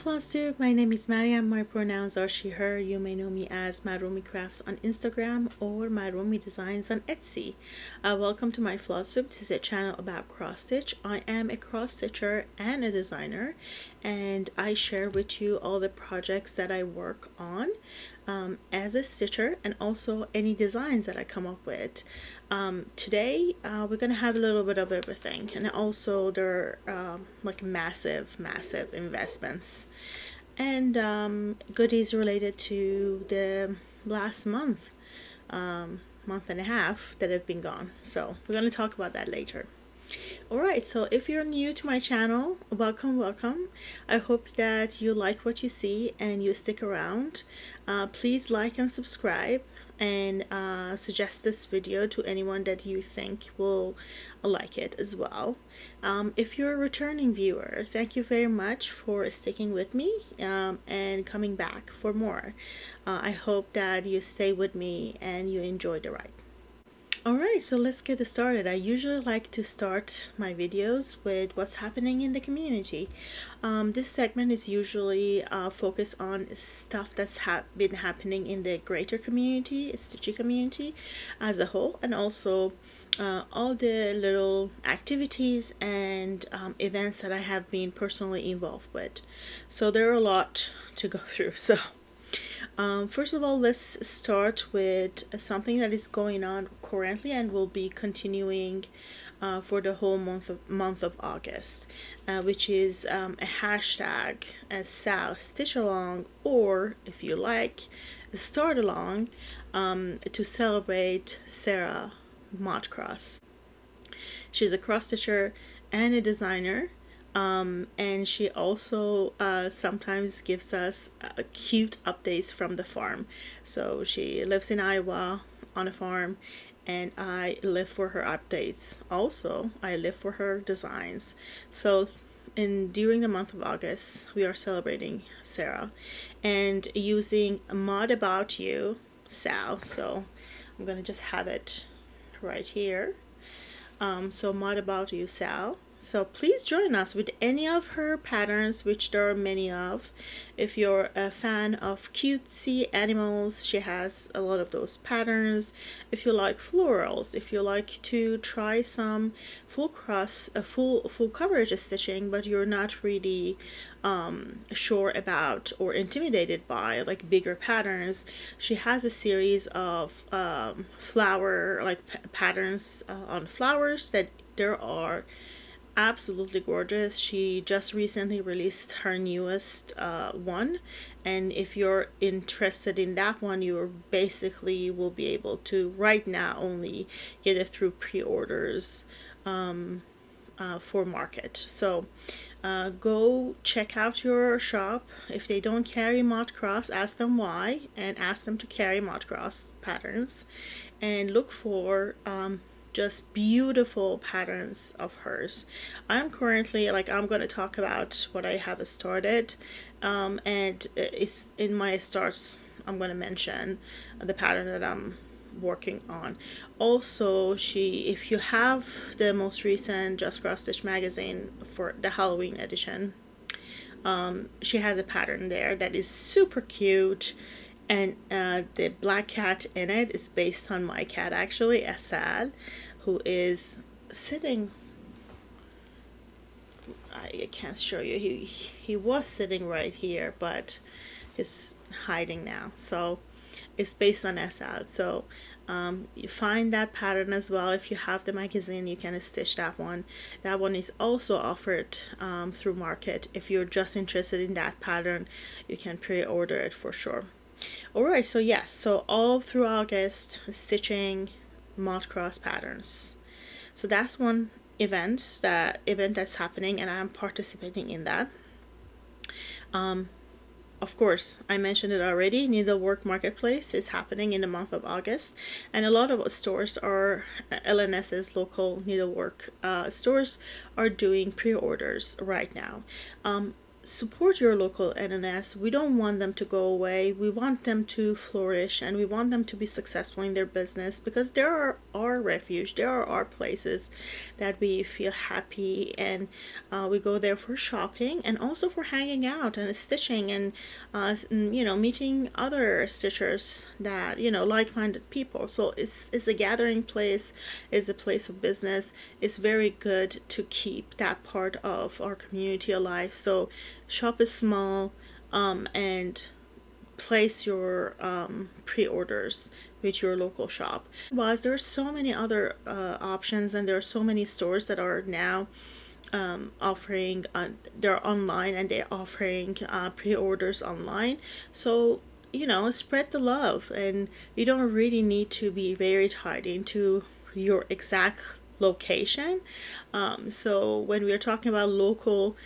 Flosstube, my name is Mariam. My pronouns are she, her. You may know me as Marumi Crafts on Instagram or Marumi Designs on Etsy. Welcome to my Flosstube. This is a channel about cross stitch. I am a cross stitcher and a designer, and I share with you all the projects that I work on as a stitcher, and also any designs that I come up with. Today we're gonna have a little bit of everything, and also there are like massive investments and goodies related to the last month and a half that have been gone. So we're gonna talk about that later. Alright, so if you're new to my channel, welcome. I hope that you like what you see and you stick around. Please like and subscribe, and suggest this video to anyone that you think will like it as well. If you're a returning viewer, thank you very much for sticking with me and coming back for more. I hope that you stay with me and you enjoy the ride. Alright, so let's get started. I usually like to start my videos with what's happening in the community. This segment is usually focused on stuff that's been happening in the greater community, stitchy community as a whole, and also all the little activities and events that I have been personally involved with. So there are a lot to go through. So first of all, let's start with something that is going on currently and will be continuing for the whole month of August, which is a hashtag, a Sal Stitch Along, or if you like, a Start Along, to celebrate Sarah ModCross. She's a cross stitcher and a designer. And she also sometimes gives us cute updates from the farm. So she lives in Iowa on a farm, and I live for her updates. Also, I live for her designs. So during the month of August, we are celebrating Sarah and using Mod About You Sal. So I'm gonna just have it right here. So Mod About You Sal. So please join us with any of her patterns, which there are many of. If you're a fan of cutesy animals, she has a lot of those patterns. If you like florals, if you like to try some full coverage stitching, but you're not really sure about or intimidated by like bigger patterns, she has a series of flower patterns on flowers that there are absolutely gorgeous. She just recently released her newest one, and if you're interested in that one, you basically will be able to right now only get it through pre-orders for market. So go check out your shop. If they don't carry ModCross, ask them why, and ask them to carry ModCross patterns, and look for just beautiful patterns of hers. I'm currently, I'm going to talk about what I have started, and it's in my starts. I'm going to mention the pattern that I'm working on. Also, if you have the most recent Just Cross Stitch magazine for the Halloween edition, she has a pattern there that is super cute. And the black cat in it is based on my cat, actually, Asad, who is sitting. I can't show you. He was sitting right here, but he's hiding now. So it's based on Asad. So you find that pattern as well. If you have the magazine, you can stitch that one. That one is also offered through market. If you're just interested in that pattern, you can pre-order it for sure. Alright, so yes, so all through August, stitching ModCross patterns. So that's one event that's happening, and I'm participating in that. Of course, I mentioned it already, Needlework Marketplace is happening in the month of August, and a lot of stores are, LNS's local needlework stores are doing pre-orders right now. support your local NNS. We don't want them to go away. We want them to flourish, and we want them to be successful in their business, because there are our refuge. There are our places that we feel happy, and we go there for shopping and also for hanging out and stitching, and meeting other stitchers that, like-minded people. So it's a gathering place, it's a place of business. It's very good to keep that part of our community alive. So shop is small, and place your pre-orders with your local shop. While there's so many other options, and there are so many stores that are now offering, they're online, and they're offering pre-orders online. So spread the love, and you don't really need to be very tied into your exact location. So when we're talking about local,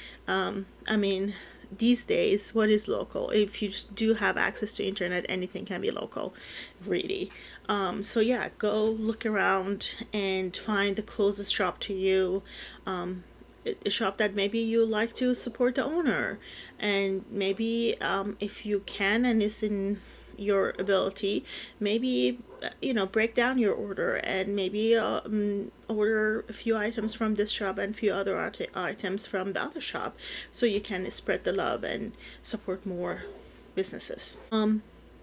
these days, what is local? If you do have access to internet, anything can be local, really. So yeah, go look around and find the closest shop to you, a shop that maybe you like to support the owner, and maybe if you can and it's in your ability, maybe break down your order, and maybe order a few items from this shop and a few other items from the other shop, so you can spread the love and support more businesses.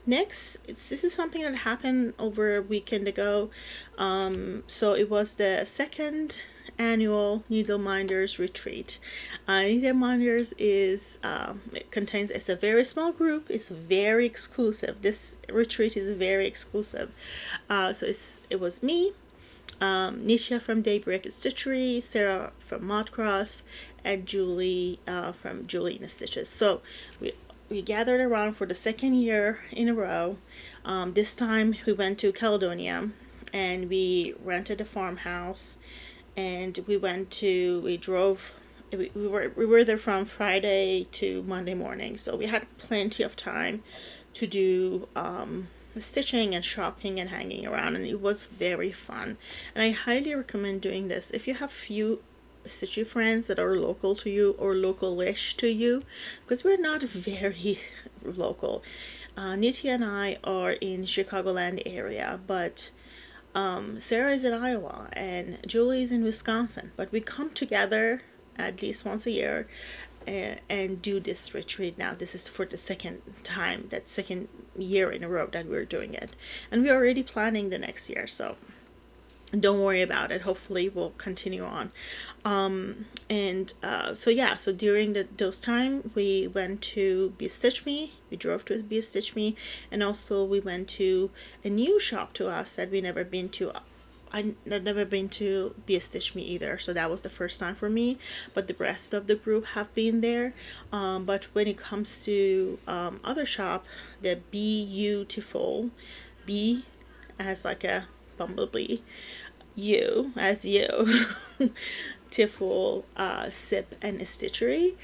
Next, this is something that happened over a weekend ago. So it was the second annual Needle Minders retreat. Needle Minders is it's a very small group. It's very exclusive. This retreat is very exclusive. So it was me, Nisha from Daybreak Stitchery, Sarah from ModCross, and Julie from Julie in the Stitches. So we gathered around for the second year in a row. This time we went to Caledonia, and we rented a farmhouse, and we were there from Friday to Monday morning. So we had plenty of time to do stitching and shopping and hanging around, and it was very fun. And I highly recommend doing this if you have few stitchy friends that are local to you or local-ish to you, because we're not very local. Nitya and I are in Chicagoland area, but Sarah is in Iowa and Julie is in Wisconsin, but we come together at least once a year and do this retreat. Now this is for the second year in a row that we're doing it, and we're already planning the next year, so don't worry about it. Hopefully we'll continue on. So during those time, we went to BeStitchMe. We drove to BeStitchMe, and also we went to a new shop to us that we never been to. I've never been to BeStitchMe either, so that was the first time for me, but the rest of the group have been there. But when it comes to other shop, the Beautiful, B as like a bumblebee, you as you, Youtiful Sip and Stitchery.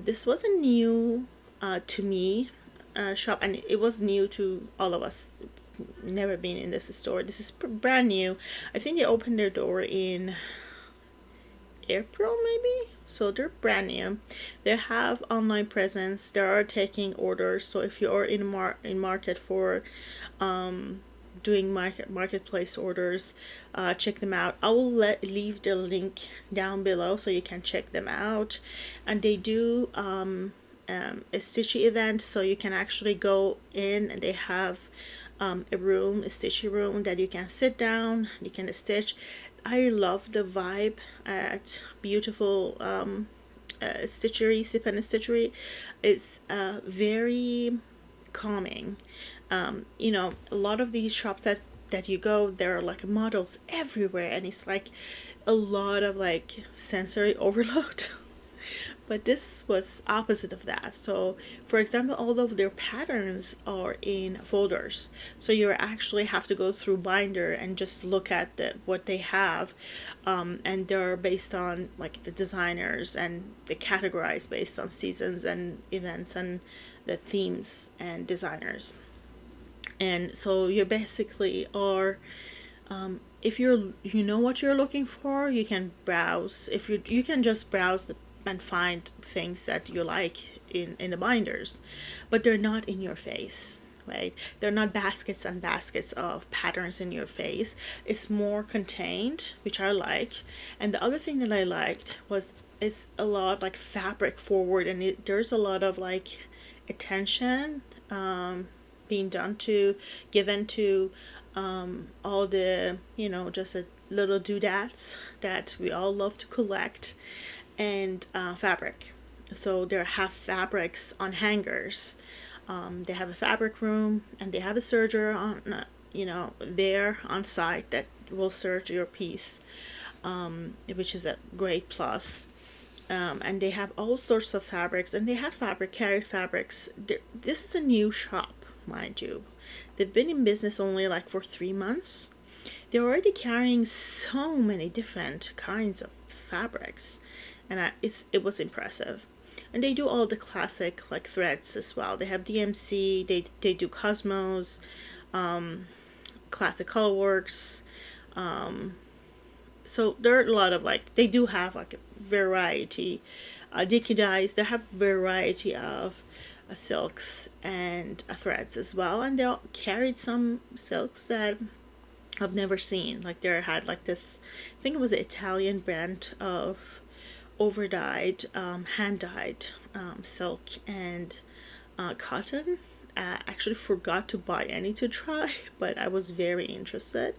This was a new to me shop, and it was new to all of us. Never been in this store. This is brand new. I think they opened their door in April maybe, so they're brand new. They have online presence. They are taking orders, so if you are in market for doing marketplace orders, check them out. I will leave the link down below so you can check them out. And they do a stitchy event, so you can actually go in, and they have a stitchy room that you can sit down, you can stitch. I love the vibe at Beautiful Stitchery, Sip and Stitchery. It's very calming. A lot of these shops that you go, there are like models everywhere, and it's like a lot of like sensory overload. But this was opposite of that. So for example, all of their patterns are in folders, so you actually have to go through binder and just look at what they have, and they're based on like the designers, and they categorize based on seasons and events and the themes and designers. And so you basically are, if you know what you're looking for, you can browse. If you can just browse and find things that you like in the binders, but they're not in your face, right? They're not baskets and baskets of patterns in your face. It's more contained, which I like. And the other thing that I liked was it's a lot like fabric forward, and there's a lot of like attention being given to all the, just a little doodads that we all love to collect, and fabric. So there have fabrics on hangers. They have a fabric room, and they have a serger on, there on site that will serge your piece, which is a great plus. And they have all sorts of fabrics, and they have carried fabrics. This is a new shop, mind you. They've been in business only like for 3 months. They're already carrying so many different kinds of fabrics, and it was impressive. And they do all the classic like threads as well. They have DMC, they do Cosmos, classic colorworks. So there are a lot of like, they do have like a variety. Dicky dyes, they have variety of silks and threads as well, and they carried some silks that I've never seen. Like they had like this, I think it was an Italian brand of over-dyed, hand-dyed silk and cotton. I actually forgot to buy any to try, but I was very interested.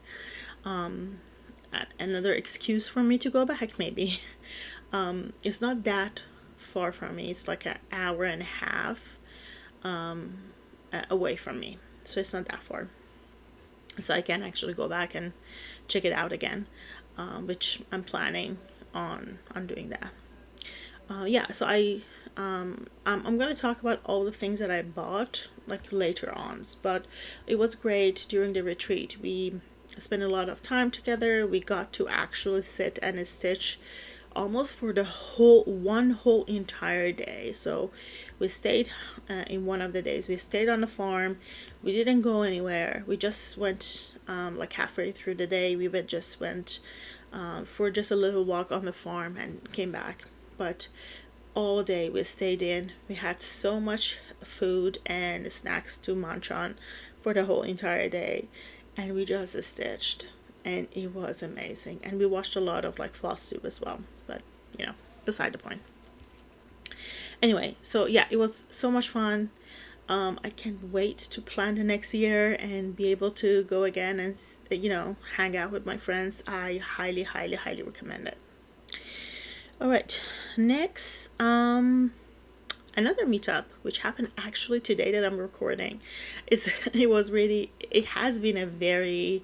Another excuse for me to go back, maybe. It's not that far from me. It's like an hour and a half away from me, so it's not that far. So I can actually go back and check it out again, which I'm planning on doing that. Yeah, so I'm going to talk about all the things that I bought like later on, but it was great during the retreat. We spent a lot of time together. We got to actually sit and stitch almost for the one whole entire day. So we stayed in one of the days, we stayed on the farm. We didn't go anywhere. We just went like halfway through the day. We just went for just a little walk on the farm and came back. But all day we stayed in. We had so much food and snacks to munch on for the whole entire day, and we just stitched, and it was amazing. And we watched a lot of like Flosstube as well, but beside the point. Anyway, so yeah, it was so much fun. I can't wait to plan the next year and be able to go again and hang out with my friends. I highly recommend it. All right, next, another meetup which happened actually today that I'm recording. It has been a very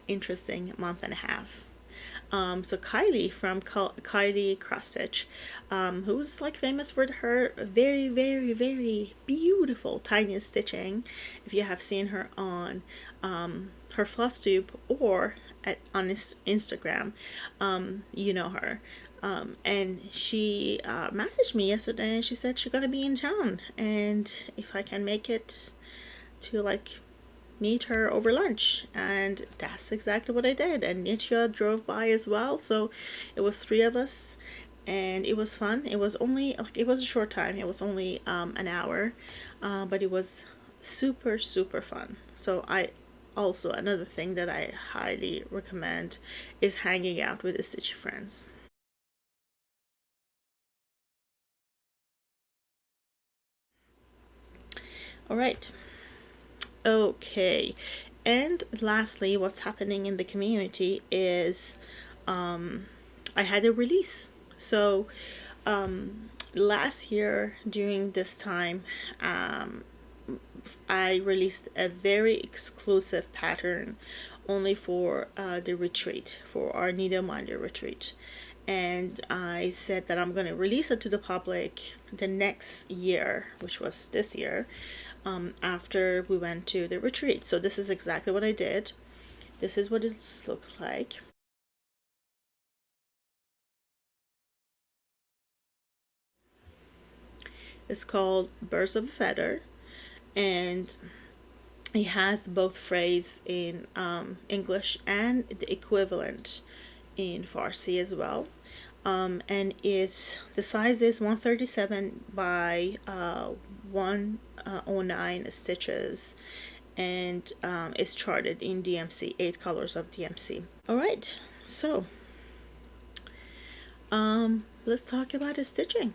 interesting month and a half. So Kylie from Kylie Cross Stitch, who's like famous for her very beautiful tiny stitching. If you have seen her on her Flosstube or on Instagram, you know her. And she messaged me yesterday, and she said she's gonna be in town, and if I can make it to like meet her over lunch. And that's exactly what I did. And Nitya drove by as well, so it was 3 of us, and it was fun. It was only it was a short time. It was only an hour, but it was super fun. So another thing that I highly recommend is hanging out with the stitchy friends. All right. Okay. And lastly, what's happening in the community is I had a release. So last year during this time, I released a very exclusive pattern only for the retreat, for our Needle Minder retreat. And I said that I'm going to release it to the public the next year, which was this year, after we went to the retreat. So this is exactly what I did. This is what it looks like. It's called Birds of a Feather, and it has both phrase in English and the equivalent in Farsi as well. And the size is 137 by 109 stitches, and it's charted in DMC, 8 colors of DMC. All right, so let's talk about the stitching.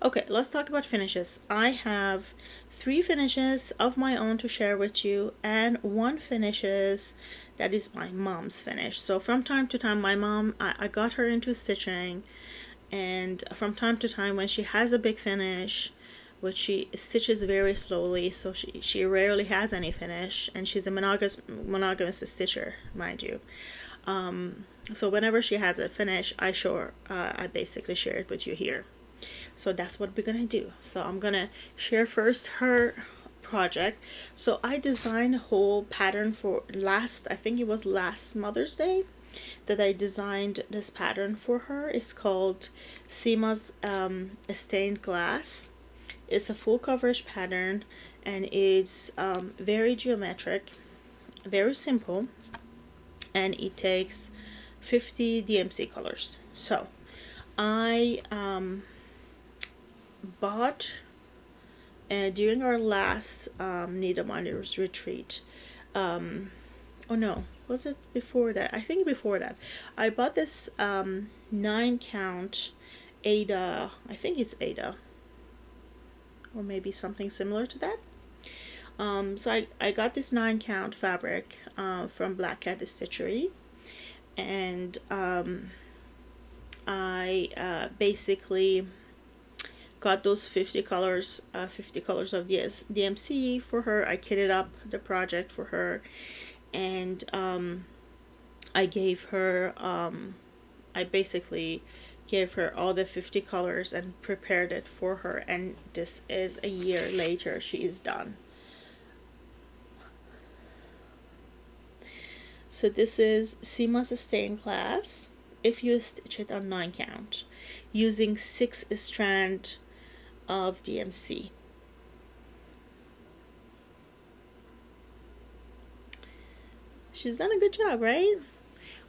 Okay, let's talk about finishes. I have 3 finishes of my own to share with you, and 1 finishes that is my mom's finish. So from time to time, my mom, I got her into stitching, and from time to time when she has a big finish, which she stitches very slowly, so she rarely has any finish, and she's a monogamous stitcher, mind you. So whenever she has a finish, I basically share it with you here. So that's what we're gonna do. So I'm gonna share first her project. So I designed a whole pattern for I think it was last Mother's Day that I designed this pattern for her. It's called Seema's Stained Glass. It's a full coverage pattern, and it's very geometric, very simple, and it takes 50 DMC colors. So I bought during our last Needle Minders retreat, oh no, was it before that? I think before that, I bought this 9 count Ada, I think it's Ada, or maybe something similar to that. So I got this 9 count fabric from Black Cat Stitchery, and I basically got those 50 colors of DMC for her. I kitted up the project for her, and I gave her I basically gave her all the 50 colors and prepared it for her, and this is a year later. She is done. So this is Seema's Stained Glass. If you stitch it on 9 count using 6 strand of DMC. She's done a good job, right?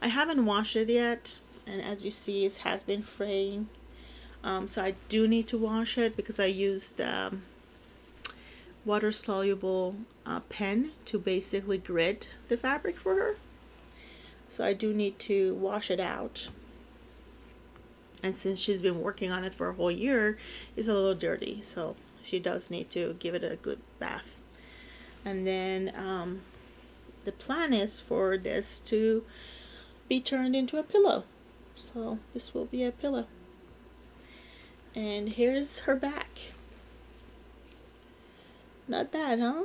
I haven't washed it yet, and as you see, it has been fraying. So I do need to wash it because I used water soluble pen to basically grit the fabric for her. So I do need to wash it out. And since she's been working on it for a whole year, it's a little dirty, so she does need to give it a good bath. And then the plan is for this to be turned into a pillow. So this will be a pillow. And here's her back. Not bad, huh?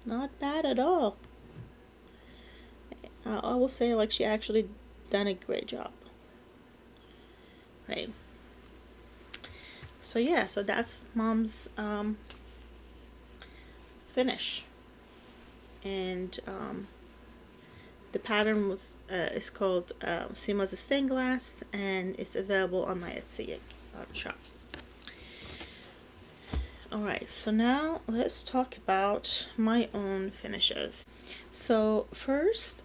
Not bad at all. I will say, like, she actually done a great job. Right. So yeah, so that's Mom's finish, and the pattern is called Seema's Stained Glass, and it's available on my Etsy shop. Alright, so now let's talk about my own finishes. So first,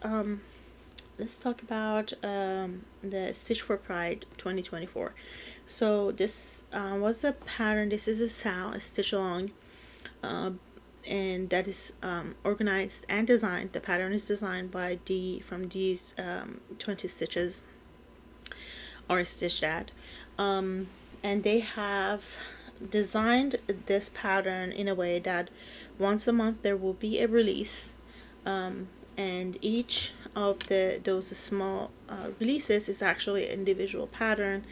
let's talk about the Stitch for Pride 2024. So this was a pattern. This is a stitch along, and that is organized and designed. The pattern is designed by Dee from Dee's 20 Stitches or Stitch Dad, and they have designed this pattern in a way that once a month there will be a release, and each of those small releases is actually an individual pattern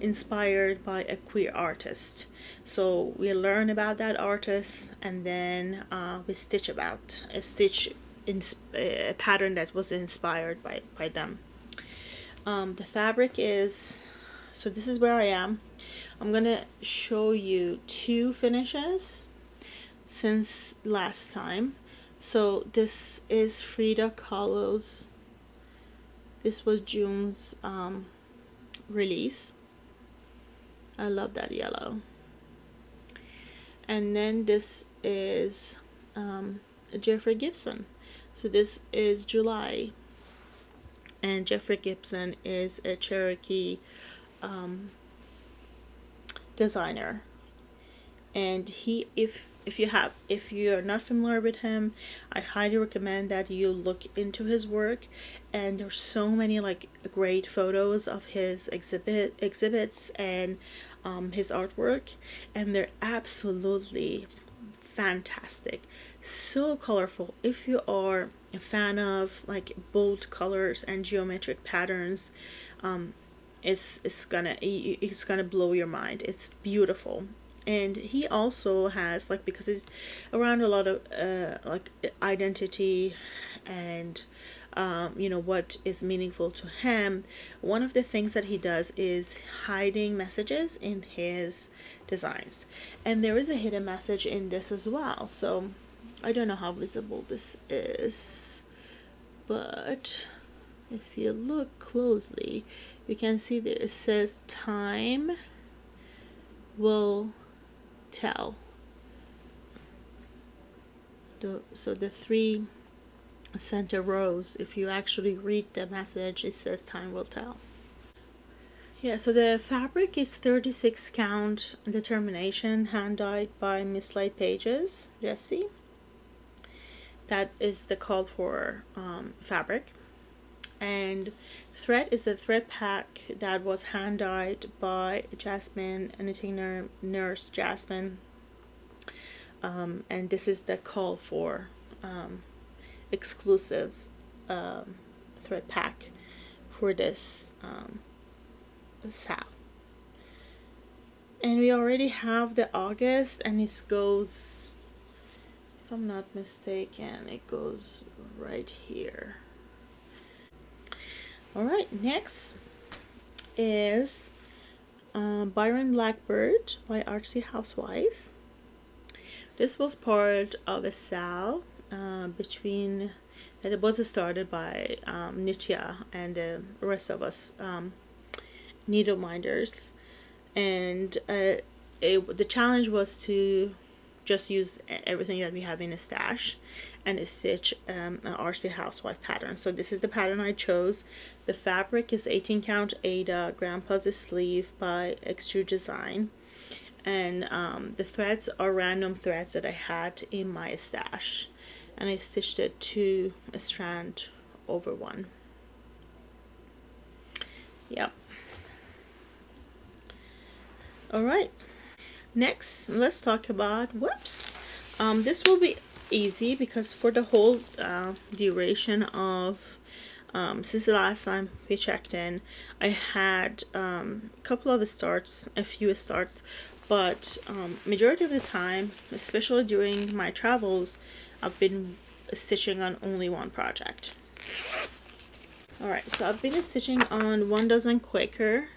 inspired by a queer artist. So we learn about that artist, and then we stitch about a pattern that was inspired by them. The fabric is, so this is where I am. I'm gonna show you 2 finishes since last time. So this is Frida Kahlo's, this was June's release. I love that yellow. And then this is Jeffrey Gibson. So this is July. and Jeffrey Gibson is a Cherokee designer. And he, if you're not familiar with him, I highly recommend that you look into his work. And there's so many like great photos of his exhibits and his artwork, and they're absolutely fantastic, so colorful. If you are a fan of like bold colors and geometric patterns, it's gonna blow your mind. It's beautiful. And he also has, like, because he's around a lot of like identity and what is meaningful to him, one of the things that he does is hiding messages in his designs. And there is a hidden message in this as well. So I don't know how visible this is, but if you look closely, you can see that it says time will tell. So the three center rows, if you actually read the message, it says time will tell. Yeah, so the fabric is 36 count determination, hand dyed by Mislaid Pages, Jessie. That is the called for fabric. And thread is a thread pack that was hand dyed by Jasmine, knitting nurse Jasmine. And this is the call for exclusive thread pack for this sal. And we already have the August, and it goes, if I'm not mistaken, it goes right here. Alright, next is Byron Blackbird by Artsy Housewife. This was part of a sal between that it was started by Nitya and the rest of us needle minders, and the challenge was to just use everything that we have in a stash and stitch an RC Housewife pattern. So this is the pattern I chose. The fabric is 18 count Ada Grandpa's Sleeve by Extrude Design, and the threads are random threads that I had in my stash, and I stitched it to a strand over one. Yep. Alright, next let's talk about whoops. This will be easy because for the whole duration of since the last time we checked in, I had a couple of starts, a few starts, but majority of the time, especially during my travels, I've been stitching on only one project. Alright, so I've been stitching on 1 Dozen Quaker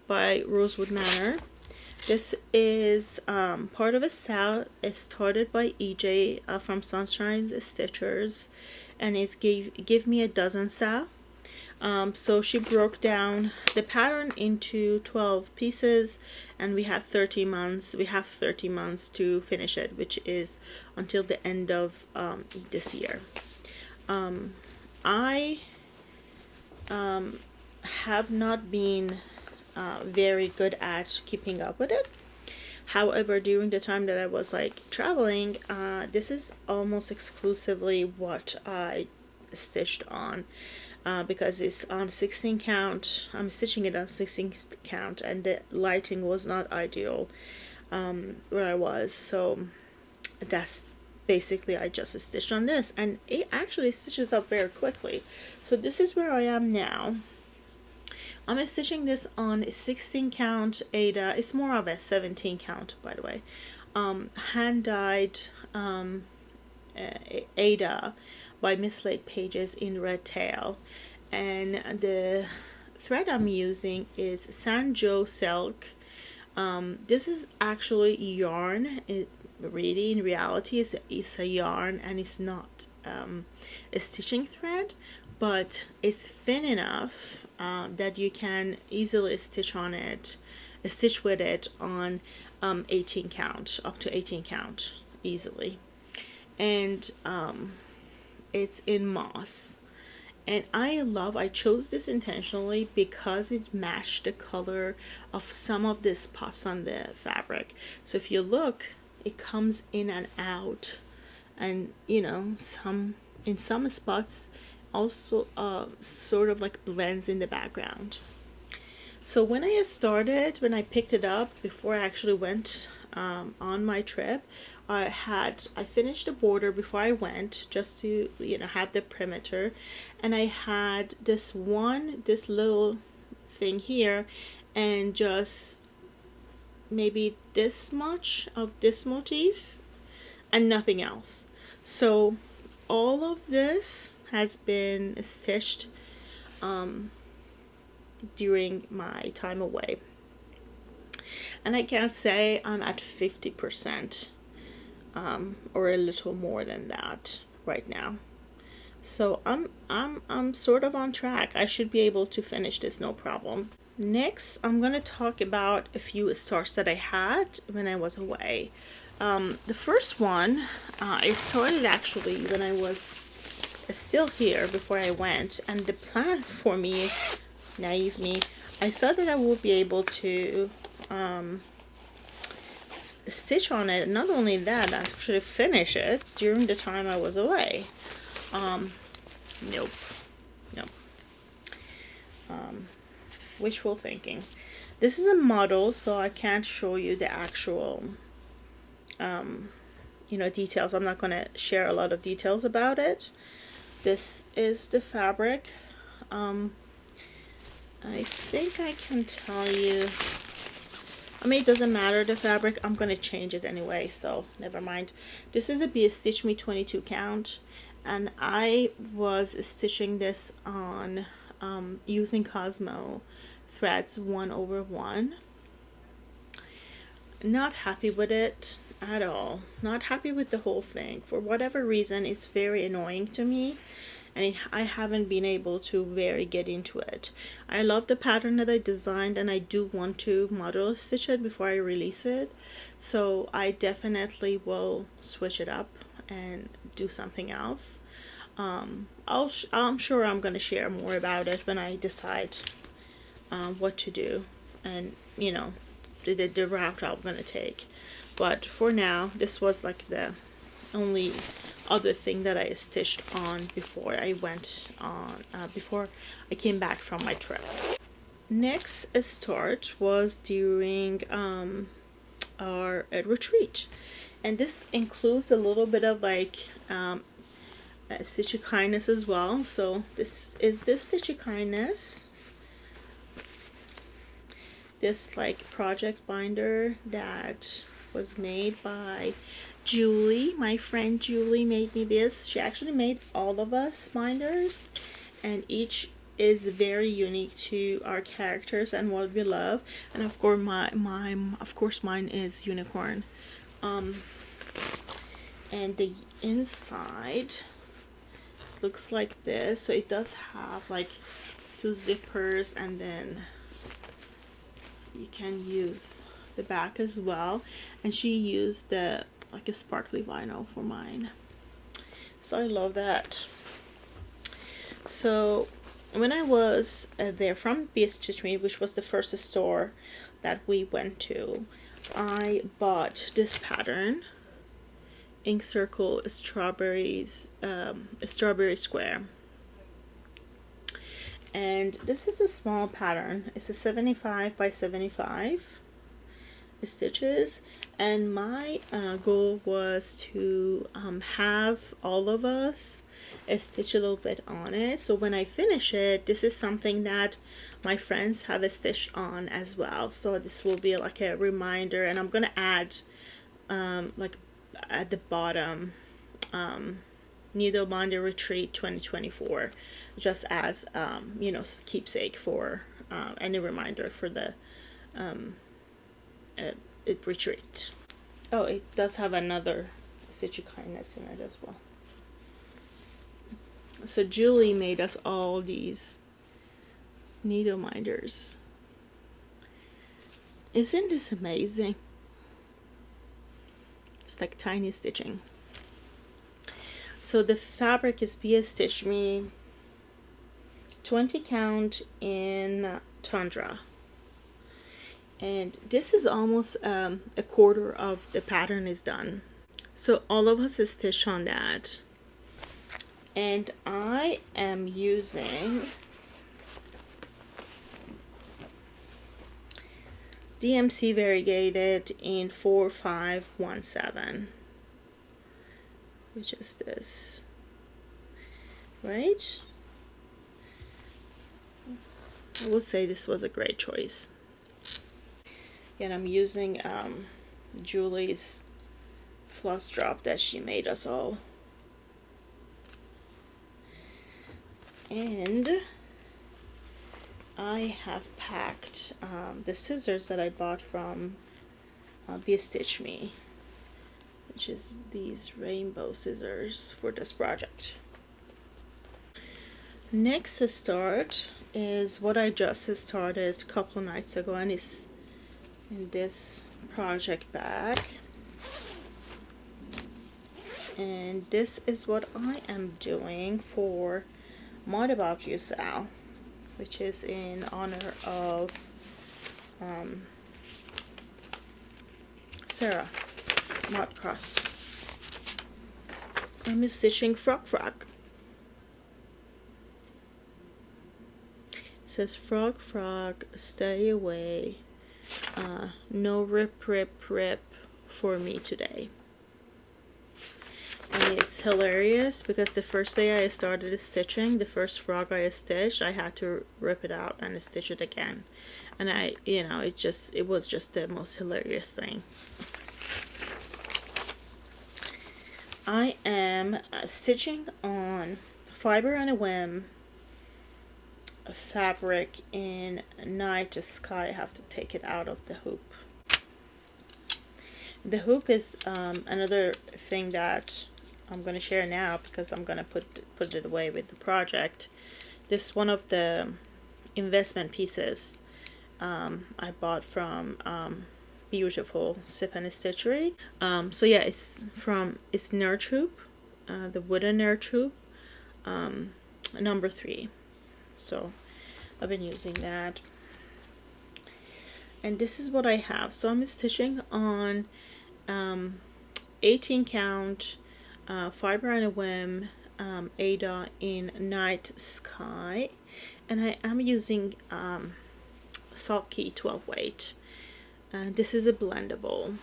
by Rosewood Manor. This is part of a sal. It's started by EJ from Sunshine's Stitchers, and it's give me a dozen sal. So she broke down the pattern into 12 pieces, and we have 30 months. We have 30 months to finish it, which is until the end of this year. I have not been very good at keeping up with it. However, during the time that I was like traveling, this is almost exclusively what I stitched on, because it's on 16 count. I'm stitching it on 16 count, and the lighting was not ideal where I was, so that's basically I just stitched on this, and it actually stitches up very quickly. So this is where I am now. I'm stitching this on 16 count Ada. It's more of a 17 count, by the way. Hand dyed Ada by Mislaid Pages in Red Tail, and the thread I'm using is SanJo Silk. This is actually yarn. Really, in reality, it's a yarn, and it's not a stitching thread, but it's thin enough that you can easily stitch with it on 18 count, up to 18 count easily. And it's in moss, And I chose this intentionally because it matched the color of some of the spots on the fabric. So if you look, it comes in and out, and you know, in some spots also sort of like blends in the background. So when I picked it up before I actually went on my trip, I finished the border before I went, just to, you know, have the perimeter, and I had this little thing here, and just maybe this much of this motif and nothing else. So all of this has been stitched during my time away, and I can't say I'm at 50% or a little more than that right now. So I'm sort of on track. I should be able to finish this no problem. Next, I'm gonna talk about a few starts that I had when I was away. The first one, I started actually when I was still here before I went, and the plan for me, naive me, I thought that I would be able to stitch on it. Not only that, actually finish it during the time I was away. Nope. Wishful thinking. This is a model, so I can't show you the actual you know, details. I'm not going to share a lot of details about it. This is the fabric. I think I can tell you, I mean, it doesn't matter the fabric, I'm going to change it anyway, so never mind. This is a BeStitchMe 22 count, and I was stitching this on using Cosmo threads 1/1. Not happy with it at all. Not happy with the whole thing. For whatever reason, it's very annoying to me, and I haven't been able to very get into it. I love the pattern that I designed, and I do want to model stitch it before I release it, so I definitely will switch it up and do something else. I'm sure I'm going to share more about it when I decide what to do, and you know, the route I'm going to take. But for now, this was like the only other thing that I stitched on before I went on, before I came back from my trip. Next start was during our retreat, and this includes a little bit of like Stitch of Kindness as well. So this is the Stitch of Kindness, this like project binder that was made by Julie. My friend Julie made me this. She actually made all of us binders, and each is very unique to our characters and what we love. And of course, mine is unicorn. And the inside looks like this. So it does have like 2 zippers, and then you can use the back as well. And she used the like a sparkly vinyl for mine, so I love that. So when I was there from BeStitchMe, which was the first store that we went to, I bought this pattern, Ink Circle Strawberries, Strawberry Square. And this is a small pattern. It's a 75 by 75 stitches, and my goal was to have all of us stitch a little bit on it. So when I finish it, this is something that my friends have stitched on as well. So this will be like a reminder, and I'm gonna add like at the bottom Needle Binder Retreat 2024, just as you know, keepsake for any reminder for the retreat. Oh, it does have another Stitch of Kindness in it as well. So Julie made us all these needle minders. Isn't this amazing? It's like tiny stitching. So the fabric is BeStitchMe 20 count in Tundra, and this is almost a quarter of the pattern is done. So all of us is stitched on that, and I am using DMC variegated in 4517, which is this, right? I will say this was a great choice. And I'm using Julie's floss drop that she made us all. And I have packed the scissors that I bought from BeStitchMe, which is these rainbow scissors for this project. Next to start is what I just started a couple of nights ago, and it's in this project bag. And this is what I am doing for Mod About You Sal, which is in honor of Sarah ModCross. I'm stitching frog. It says frog, stay away. No rip for me today. And it's hilarious because the first day I started stitching, the first frog I stitched, I had to rip it out and stitch it again. And it was just the most hilarious thing. I am stitching on Fiber and a Whim fabric in Night Sky. I have to take it out of the hoop. The hoop is another thing that I'm going to share now because I'm going to put it away with the project. This is one of the investment pieces I bought from Youtiful Sip and Stitchery. So yeah, it's Nerd Hoop, the wooden Nerd Hoop, number 3. So I've been using that, and this is what I have. So I'm stitching on 18 count Fiber and a Whim Ada in Night Sky, and I am using Sulky 12 weight. This is a blendable,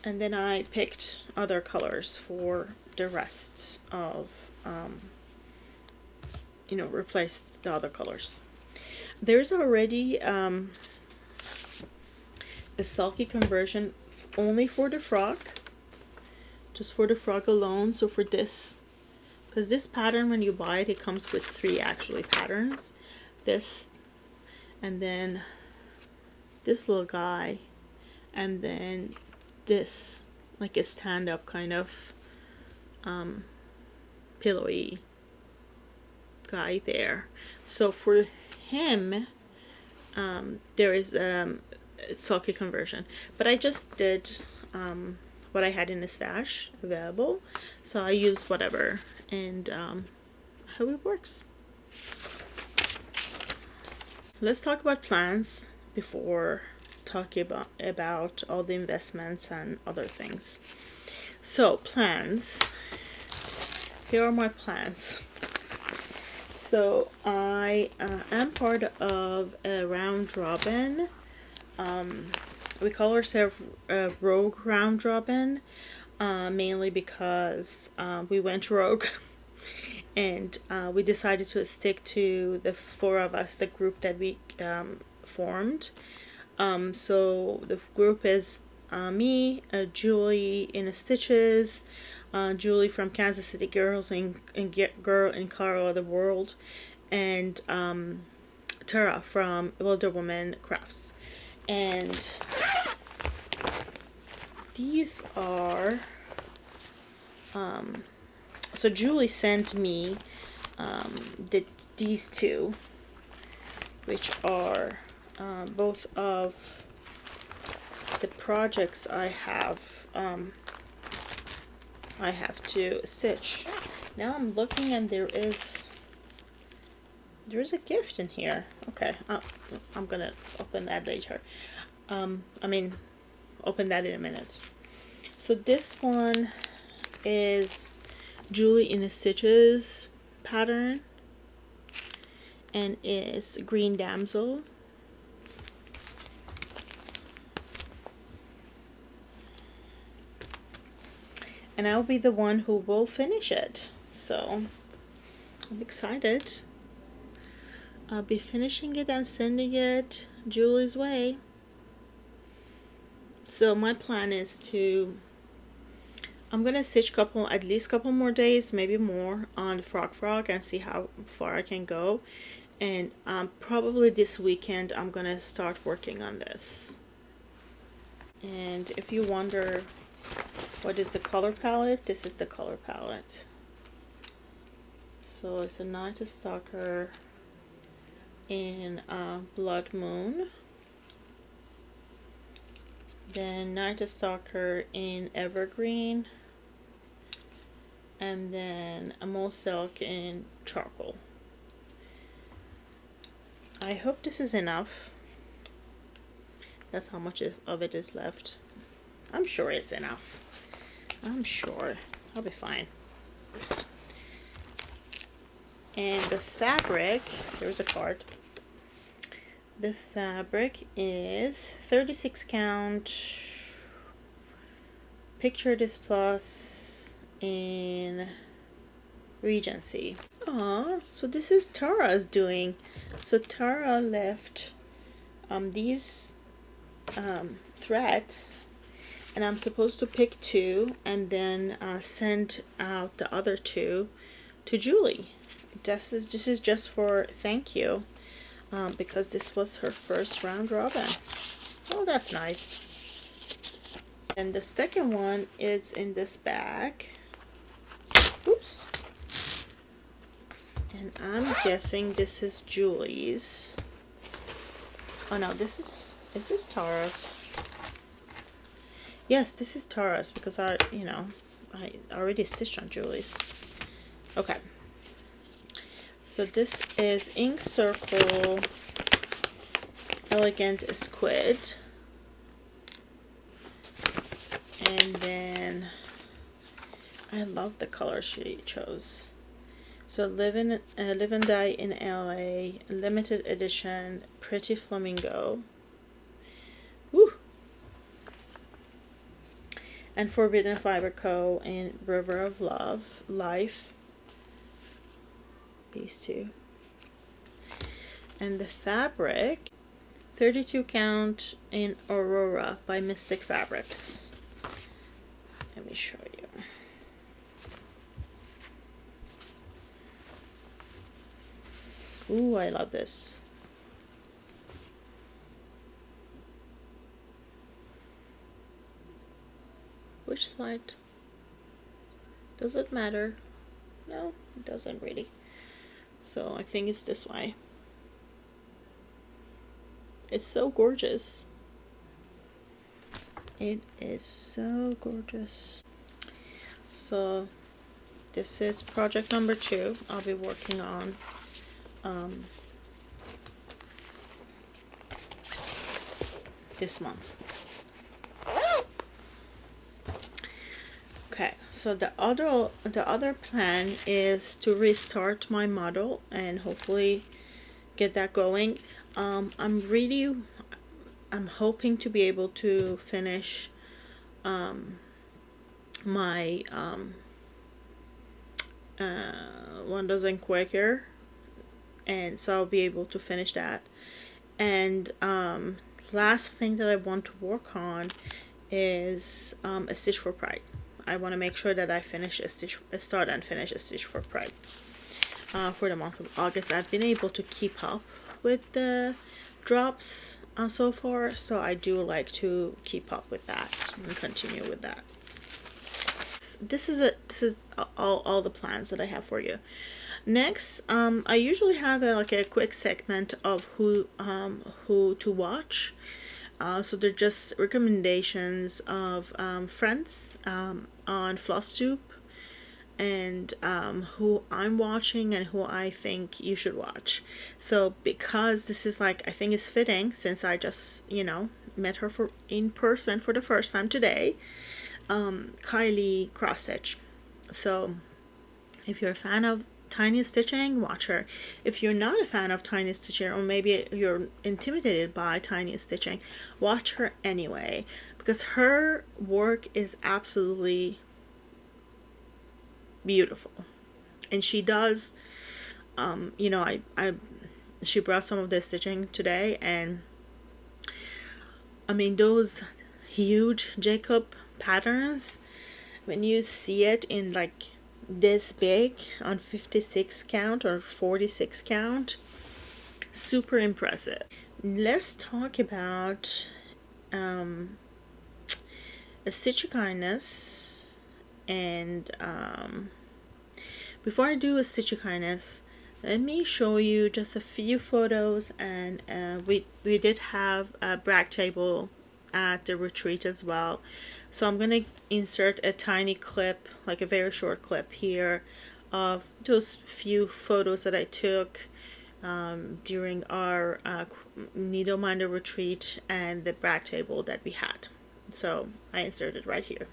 and then I picked other colors for the rest of replace the other colors. There's already a sulky conversion only for the frog, just for the frog alone. So for this, because this pattern, when you buy it, it comes with 3 actually patterns. This, and then this little guy, and then this, like a stand-up kind of pillowy guy there. So for him, there is a sulky conversion, but I just did what I had in the stash available, so I use whatever, and I hope it works. Let's talk about plans before talking about all the investments and other things. So plans, here are my plans. So I am part of a round robin. We call ourselves a rogue round robin, mainly because we went rogue and we decided to stick to the 4 of us, the group that we formed. So the group is me, Julie in Stitches, Julie from Kansas City Girls and Girl in Color of the World, and Tara from Wilder Woman Crafts. And these are so Julie sent me these 2, which are both of the projects I have to stitch. Now I'm looking, and there is There's a gift in here. Okay, I'm gonna open that later. I mean, open that in a minute. So this one is Julie in the Stitches pattern, and it's Green Damsel. And I'll be the one who will finish it. So I'm excited. I'll be finishing it and sending it Julie's way. So my plan is to, I'm gonna stitch at least couple more days, maybe more, on the frog and see how far I can go. And probably this weekend I'm gonna start working on this. And if you wonder what is the color palette, this is the color palette. So it's a Night Stalker in Blood Moon, then Night Stalker in Evergreen, and then a MoSaleSilk in Charcoal. I hope this is enough. That's how much of it is left. I'm sure it's enough. I'm sure I'll be fine. And the fabric, there's a card. The fabric is 36 count Picture This Plus in Regency. Aw, so this is Tara's doing. So Tara left these threads, and I'm supposed to pick 2 and then send out the other 2 to Julie. This is just for thank you, because this was her first round robin. Oh, that's nice. And the second one is in this bag. Oops. And I'm guessing this is Julie's. Oh no, is this Tara's? Yes, this is Tara's, because I already stitched on Julie's. Okay. So this is Ink Circle Elegant Squid. And then I love the color she chose. So Live and Die in LA, limited edition, Pretty Flamingo. Woo! And Forbidden Fiber Co. in River of Life. These 2. And the fabric, 32 count in Aurora by Mystic Fabrics. Let me show you. Ooh, I love this. Which side? Does it matter? No, it doesn't really. So I think it's this way. It's so gorgeous. It is so gorgeous. So this is project number 2 I'll be working on. This month. Okay, so the other plan is to restart my model and hopefully get that going. I'm hoping to be able to finish my One Dozen Quaker, and so I'll be able to finish that. And last thing that I want to work on is a Stitch for Pride. I want to make sure that I start and finish a Stitch for Pride for the month of August. I've been able to keep up with the drops so far, so I do like to keep up with that and continue with that. This is all the plans that I have for you. Next, I usually have a quick segment of who to watch. So they're just recommendations of friends on Flosstube, and who I'm watching and who I think you should watch. So because this is like, I think it's fitting since I just, you know, met her for in person for the first time today, Kylie Cross Stitch. So if you're a fan of tiny stitching, watch her. If you're not a fan of tiny stitching, or maybe you're intimidated by tiny stitching, watch her anyway, because her work is absolutely beautiful. And she does, you know, she brought some of this stitching today, and I mean, those huge Jacob patterns, when you see it in like this big on 56 count or 46 count, super impressive. Let's talk about a stitch of kindness. And before I do a stitch of kindness, let me show you just a few photos. And we did have a brag table at the retreat as well, so I'm gonna insert a tiny clip, like a very short clip here, of those few photos that I took during our needle minder retreat and the brag table that we had. So I inserted right here.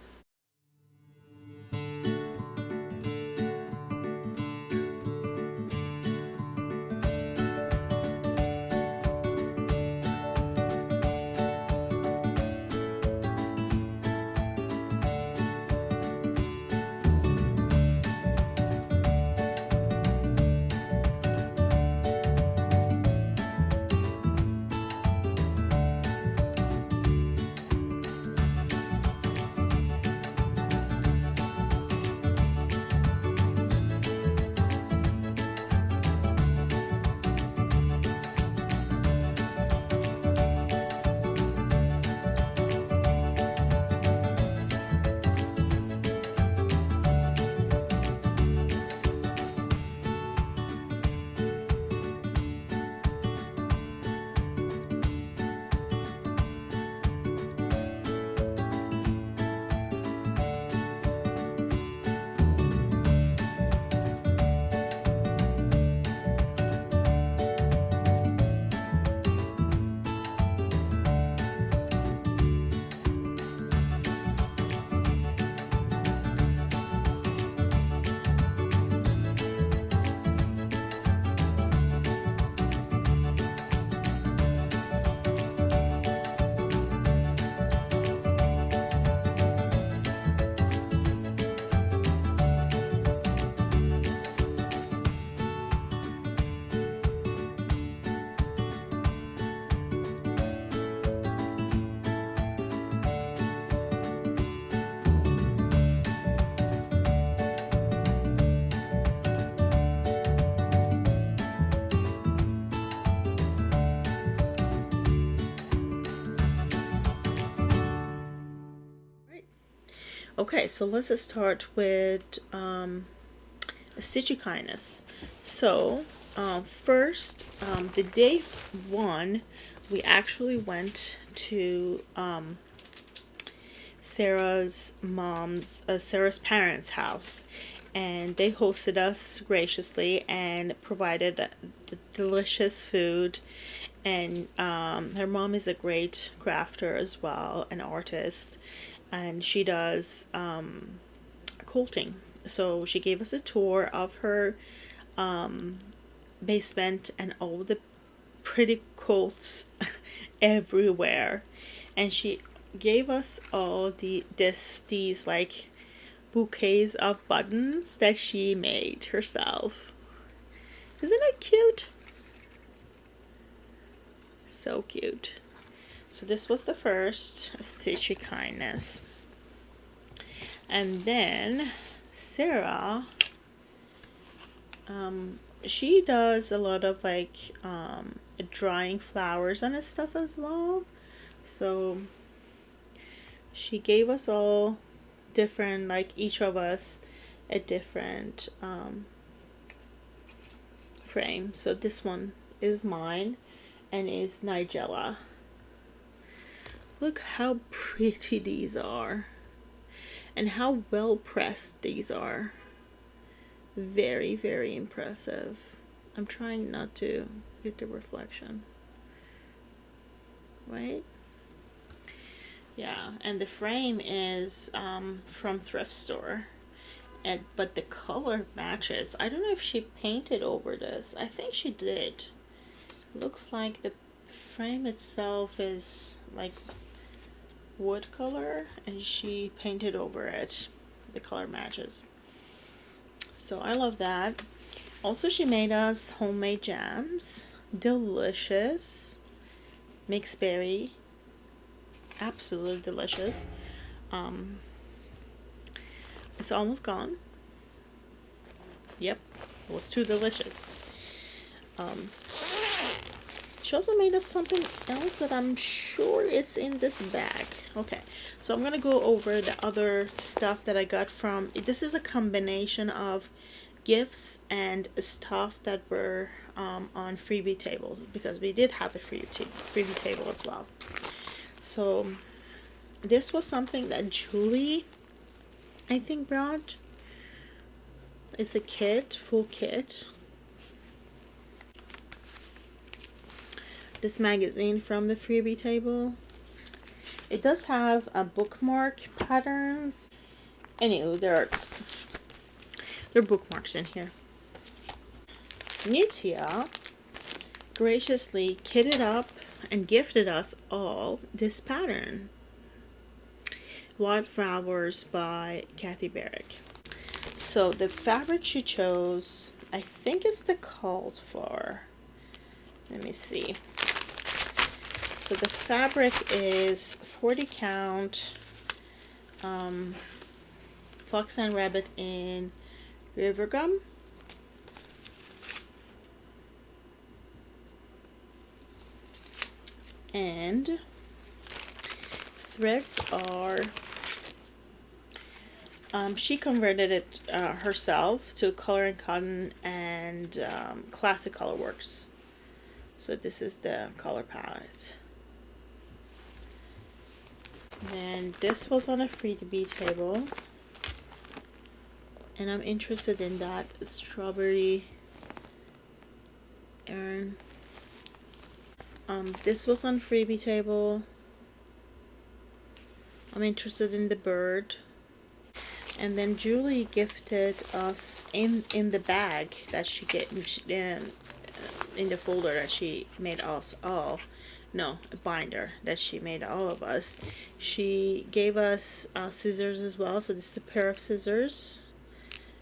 Okay, so let's start with a stitchy kindness. So first, the day one, we actually went to Sarah's parents' house, and they hosted us graciously and provided the delicious food. And her mom is a great crafter as well, an artist, and she does quilting. So she gave us a tour of her basement and all the pretty quilts everywhere, and she gave us all these like bouquets of buttons that she made herself. Isn't it cute? So cute. So this was the first stitchy kindness. And then Sarah, she does a lot of like drying flowers and stuff as well. So she gave us all different, like each of us a different frame. So this one is mine and is Nigella. Look how pretty these are and how well pressed these are. Very, very impressive. I'm trying not to get the reflection. Right? Yeah, and the frame is from thrift store. But the color matches. I don't know if she painted over this. I think she did. Looks like the frame itself is like wood color and she painted over it. The color matches. So I love that. Also, she made us homemade jams. Delicious. Mixed berry. Absolutely delicious. It's almost gone. Yep, it was too delicious. She also made us something else that I'm sure is in this bag. Okay, so I'm gonna go over the other stuff that I got from. This is a combination of gifts and stuff that were on freebie table, because we did have a freebie table as well. So this was something that Julie, I think, brought. It's a kit, full kit. This magazine from the freebie table. It does have a bookmark patterns. Anyway, there are bookmarks in here. Nitya graciously kitted up and gifted us all this pattern. Wildflowers by Kathy Barrick. So the fabric she chose, I think it's the cauliflower. Let me see. So the fabric is 40 count fox and rabbit in river gum. And threads are, she converted it herself to Color and Cotton and Classic Colorworks. So this is the color palette. And this was on a freebie table. And I'm interested in that strawberry urn. This was on freebie table. I'm interested in the bird. And then Julie gifted us in the bag that she get in the folder that she made us all. No, a binder that she made all of us. She gave us scissors as well. So this is a pair of scissors.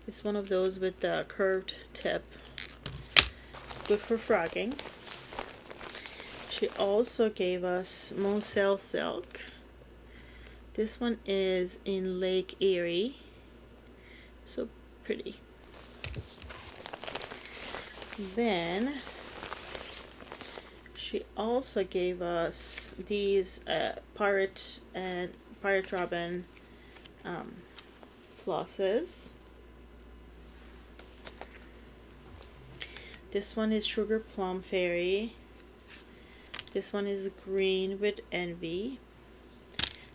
It's one of those with the curved tip. Good for frogging. She also gave us MoSaleSilk. This one is in Lake Erie. So pretty. Then she also gave us these Pirate Robin flosses. This one is Sugar Plum Fairy. This one is Green with Envy.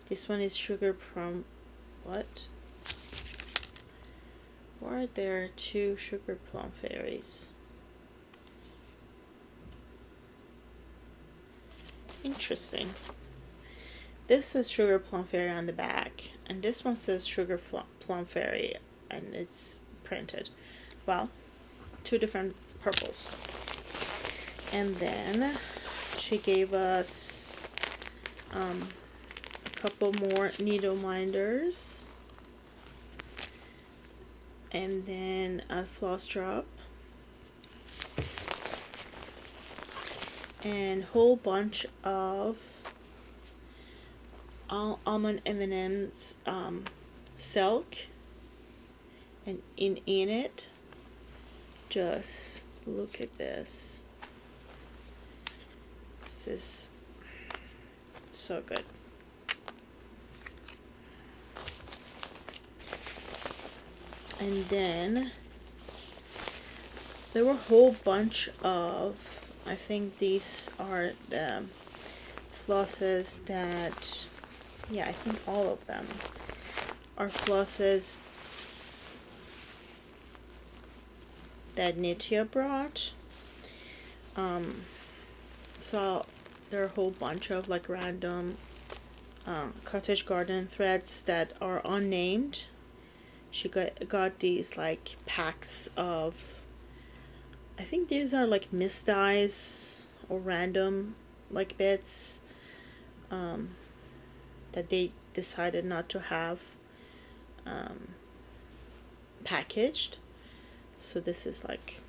This one is Sugar Plum. What? Why are there two Sugar Plum Fairies? Interesting. This says Sugar Plum Fairy on the back, and this one says Sugar Plum Fairy, and it's printed. Well, two different purples. And then she gave us a couple more needle minders, and then a floss drop, and a whole bunch of almond M&M's silk, and in it, just look at this. This is so good. And then there were a whole bunch of, I think these are the flosses that, yeah, I think all of them are flosses that Nitya brought. So there are a whole bunch of like random cottage garden threads that are unnamed. She got these like packs of, I think these are like misdyes or random like bits that they decided not to have packaged. So this is like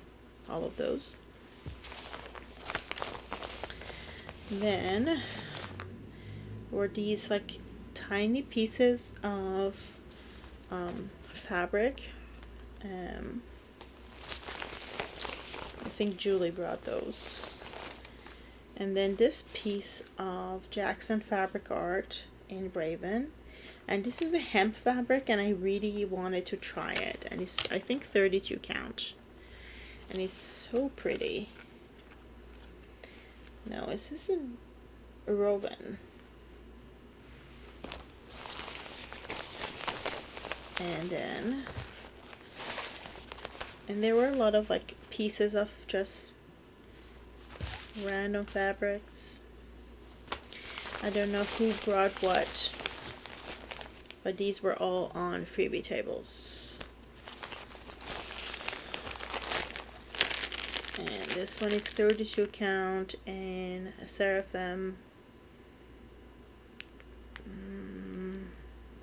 all of those. Then were these like tiny pieces of fabric. I think Julie brought those. And then this piece of Jackson Fabric Art in Raven. And this is a hemp fabric, and I really wanted to try it. And it's, I think, 32 count. And it's so pretty. No, this isn't woven. And then, and there were a lot of like pieces of just random fabrics. I don't know who brought what, but these were all on freebie tables. And this one is 32 count in Seraphim,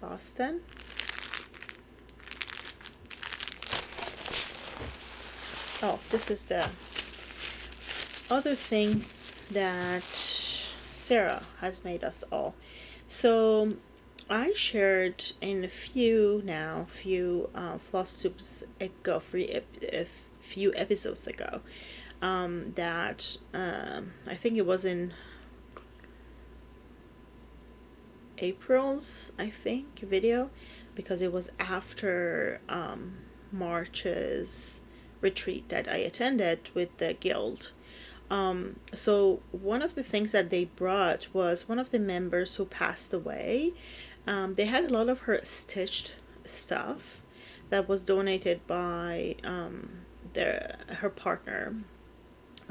Boston. Oh, this is the other thing that Sarah has made us all. So I shared in a few Flosstubes ago, a few episodes ago, that I think it was in April's, I think, video, because it was after March's retreat that I attended with the guild. So one of the things that they brought was one of the members who passed away. They had a lot of her stitched stuff that was donated by her partner,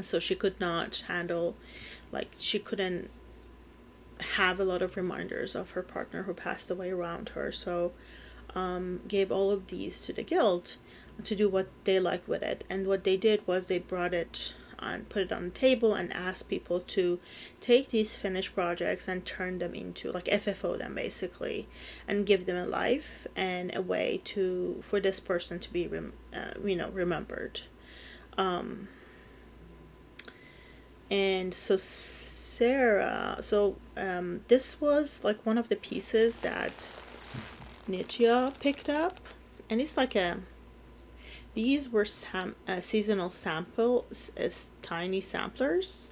so she could not handle, like, she couldn't have a lot of reminders of her partner who passed away around her, so gave all of these to the guild to do what they like with it. And what they did was they brought it and put it on the table and asked people to take these finished projects and turn them into, like, FFO them basically, and give them a life and a way for this person to be remembered. And so Sarah, this was like one of the pieces that Nitya picked up, and it's like these were seasonal samples, as tiny samplers.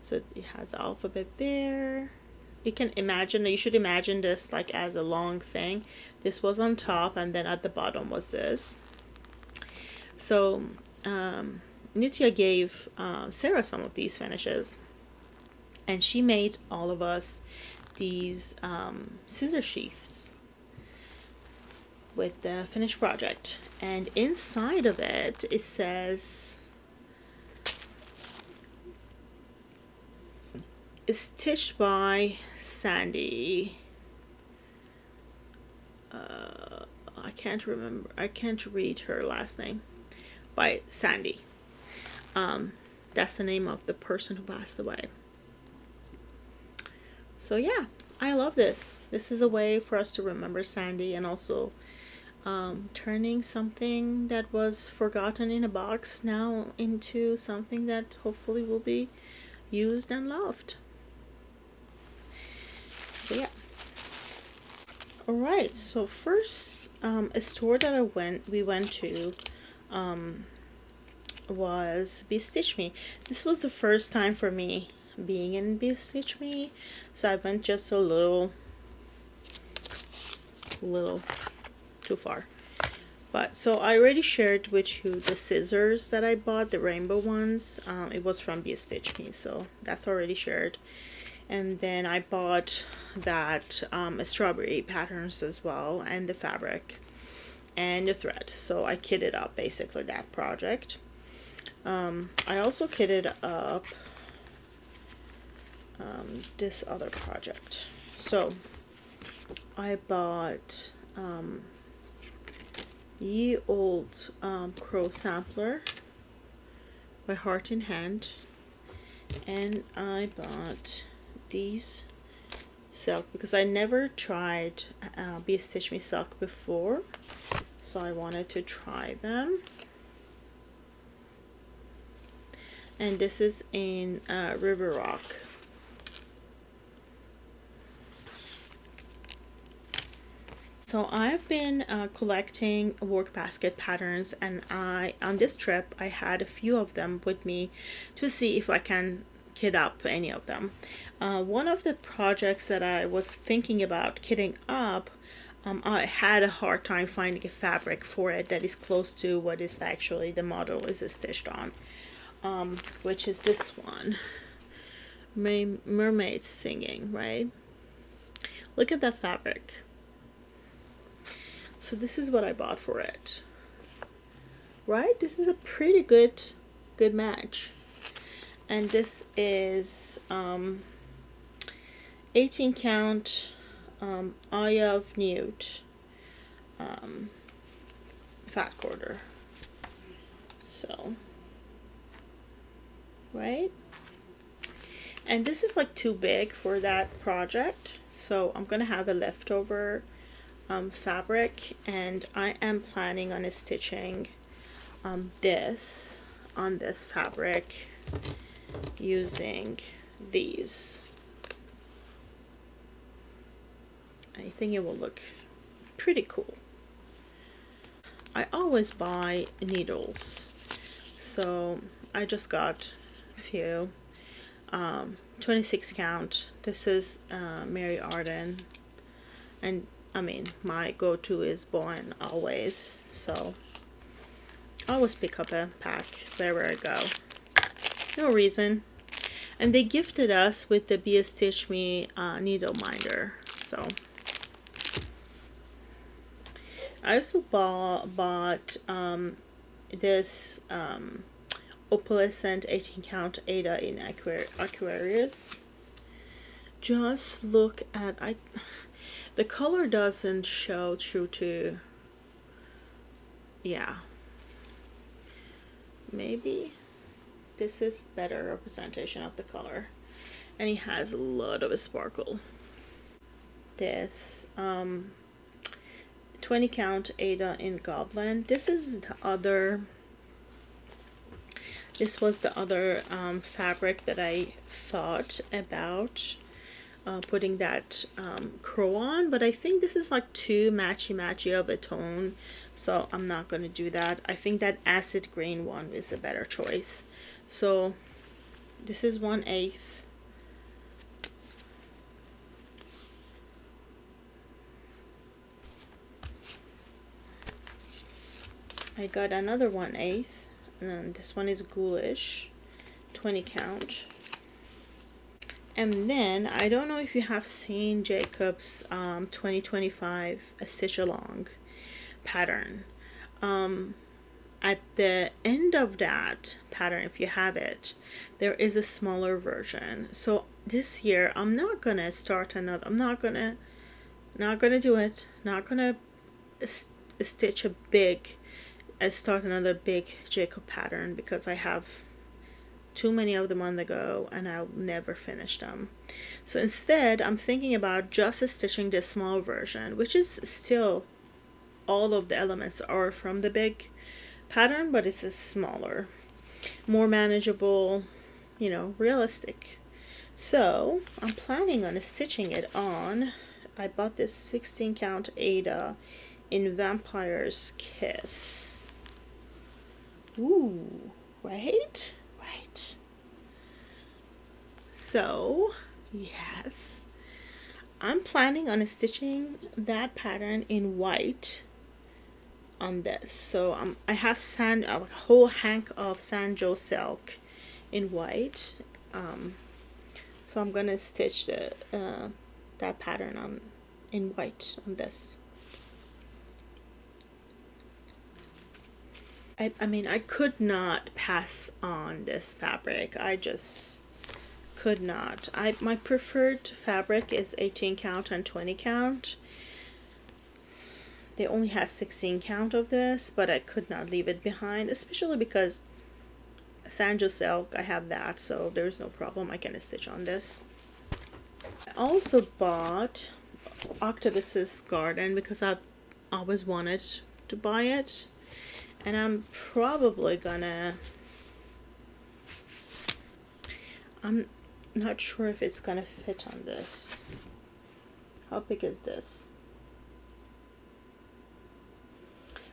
So it has the alphabet there. You should imagine this like as a long thing. This was on top, and then at the bottom was this. So Nitya gave Sarah some of these finishes, and she made all of us these scissor sheaths with the finished project. And inside of it, it says stitched by Sandy. I can't read her last name. By Sandy. That's the name of the person who passed away. So yeah, I love this. This is a way for us to remember Sandy, and also turning something that was forgotten in a box now into something that hopefully will be used and loved. So yeah. Alright, so first a store that we went to was BeStitchMe. This was the first time for me being in BeStitchMe, so I went just a little too far. But so I already shared with you the scissors that I bought, the rainbow ones. It was from BeStitchMe, so that's already shared. And then I bought that strawberry patterns as well, and the fabric. and the thread. So I kitted up basically that project. I also kitted up this other project. So I bought Ye Old Crow Sampler by Heart in Hand, and I bought these silk because I never tried BeStitchMe silk before, so I wanted to try them. And this is in River Rock. So I've been collecting work basket patterns, and on this trip I had a few of them with me to see if I can kit up any of them. One of the projects that I was thinking about kitting up, I had a hard time finding a fabric for it that is close to what is actually the model is stitched on, which is this one, Mermaids Singing, right? Look at that fabric. So this is what I bought for it, right? This is a pretty good match. And this is 18 count Eye of Newt fat quarter. So, right? And this is like too big for that project, so I'm gonna have a leftover fabric, and I am planning on stitching this on this fabric using these. I think it will look pretty cool. I always buy needles, so I just got a few. 26 count. This is Mary Arden, and I mean, my go-to is Bowen always, so I always pick up a pack wherever I go. No reason. And they gifted us with the BeStitchMe needle minder, so I also bought this opalescent 18 count Ada in Aquarius. Just look at the color doesn't show true to, yeah, maybe this is better representation of the color, and it has a lot of a sparkle. This 20 count Ada in Goblin. This is the other, this was the other fabric that I thought about putting that crow on, but I think this is like too matchy of a tone, so I'm not going to do that. I think that acid green one is a better choice. So this is 1/8. I got another 1/8, and this one is Ghoulish, 20 count. And then, I don't know if you have seen Jacob's 2025 A Stitch Along pattern. At the end of that pattern, if you have it, there is a smaller version. So this year, I'm not gonna start another, I'm not gonna do it, not gonna stitch a big, start another big Jacob pattern, because I have too many of them on the go and I'll never finish them. So instead, I'm thinking about just stitching this small version, which is still, all of the elements are from the big pattern, but it's a smaller, more manageable, you know, realistic. So I'm planning on stitching it on, I bought this 16 count Ada in Vampire's Kiss. Ooh, right? Right. So, yes, I'm planning on stitching that pattern in white on this. So I have a whole hank of SanJo Silk in white. So I'm gonna stitch that pattern in white on this. I mean, I could not pass on this fabric. I just could not. My preferred fabric is 18 count and 20 count. They only had 16 count of this, but I could not leave it behind, especially because SanJo Silk, I have that, so there's no problem. I can stitch on this. I also bought Octopus's Garden because I've always wanted to buy it, and I'm probably gonna, I'm not sure if it's gonna fit on this. How big is this?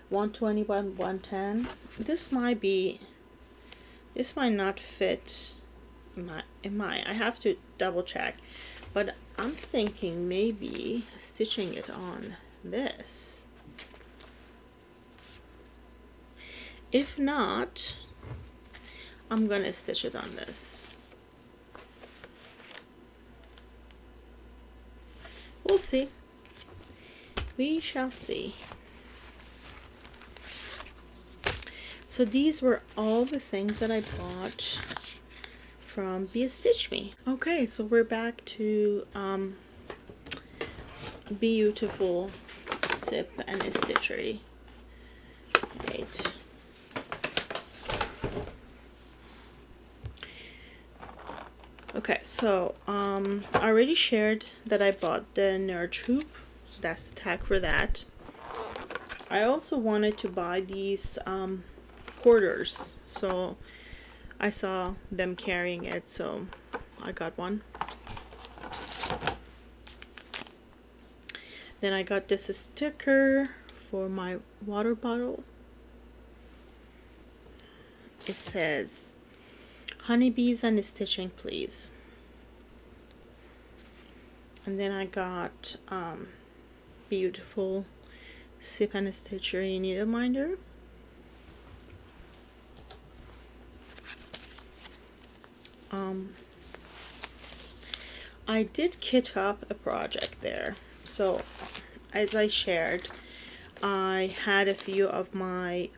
120 by 110. This might not fit in my, I have to double check, but I'm thinking maybe stitching it on this. If not, I'm gonna stitch it on this. We'll see. We shall see. So these were all the things that I bought from BeStitchMe. Okay, so we're back to Youtiful Sip and Stitchery. Right. Okay, so I already shared that I bought the nerd hoop, so that's the tag for that. I also wanted to buy these quarters, so I saw them carrying it, so I got one. Then I got this sticker for my water bottle. It says, honeybees and stitching please. And then I got Youtiful Sip and Stitchery needle minder. I did kit up a project there. So as I shared, I had a few of my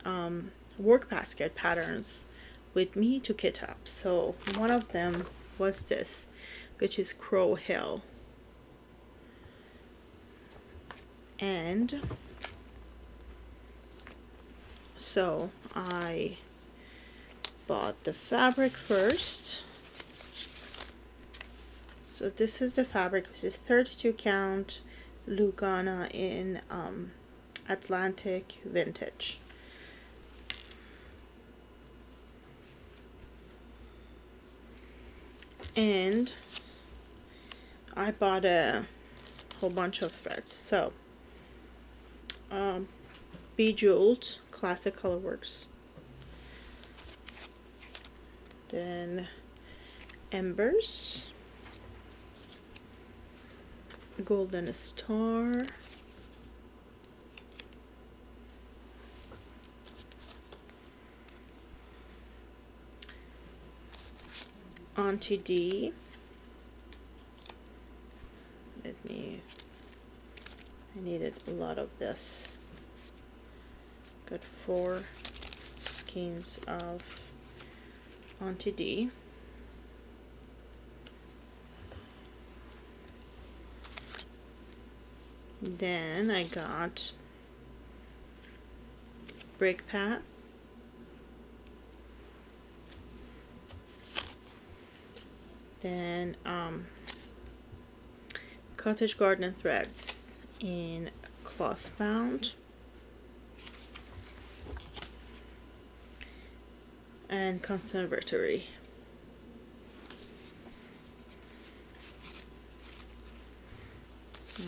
work basket patterns with me to kit up. So one of them was this, which is Crow Hill. And so I bought the fabric first. So this is the fabric, which is 32 count Lugana in Atlantic Vintage. And I bought a whole bunch of threads. So Bejeweled Classic Colorworks, then Embers, Golden Star, Auntie D. I needed a lot of this. Got 4 skeins of Auntie D. Then I got Break Path, then Cottage Garden threads in cloth bound, and Conservatory.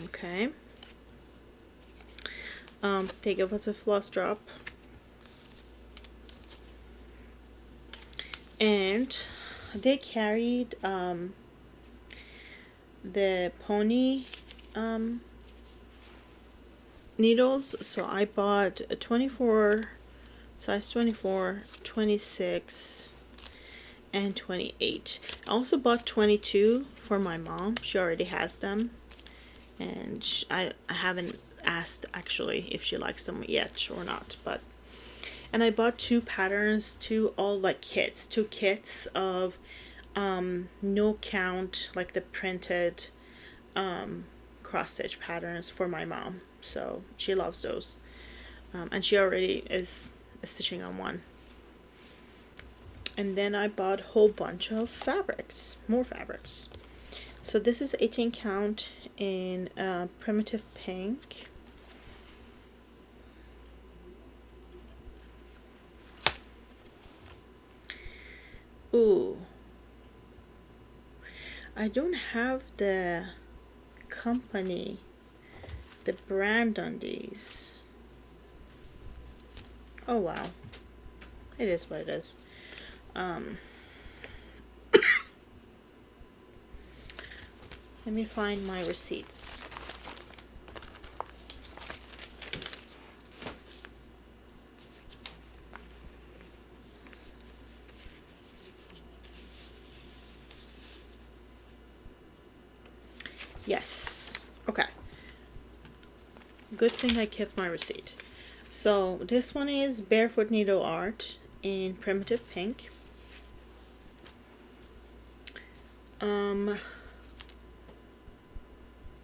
Okay. They give us a floss drop, and they carried the pony needles, so I bought a 24, size 24, 26, and 28. I also bought 22 for my mom. She already has them, and I haven't asked actually if she likes them yet or not, but And I bought two patterns, two kits of no count, like the printed cross stitch patterns for my mom. So she loves those, and she already is stitching on one. And then I bought a whole bunch of fabrics, more fabrics. So this is 18 count in primitive pink. Ooh, I don't have the company, the brand on these. Oh wow, it is what it is. Let me find my receipts. Yes, okay. Good thing I kept my receipt. So this one is Barefoot Needle Art in primitive pink.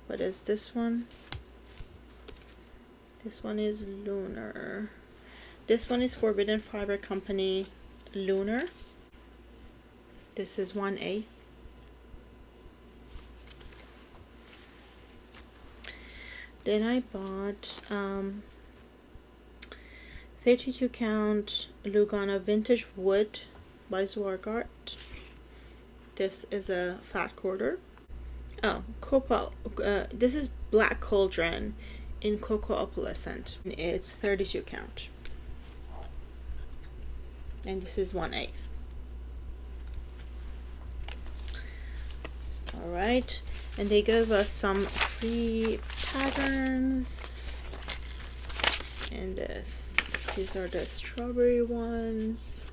What is this one? This one is Lunar. This one is Forbidden Fiber Company Lunar. This is 1/8. Then I bought 32 count Lugana Vintage Wood by Zwargart. This is a fat quarter. Oh, Copal. This is Black Cauldron in Cocoa Opalescent. It's 32 count. And this is 1/8. Alright. And they gave us some free patterns. And these are the strawberry ones.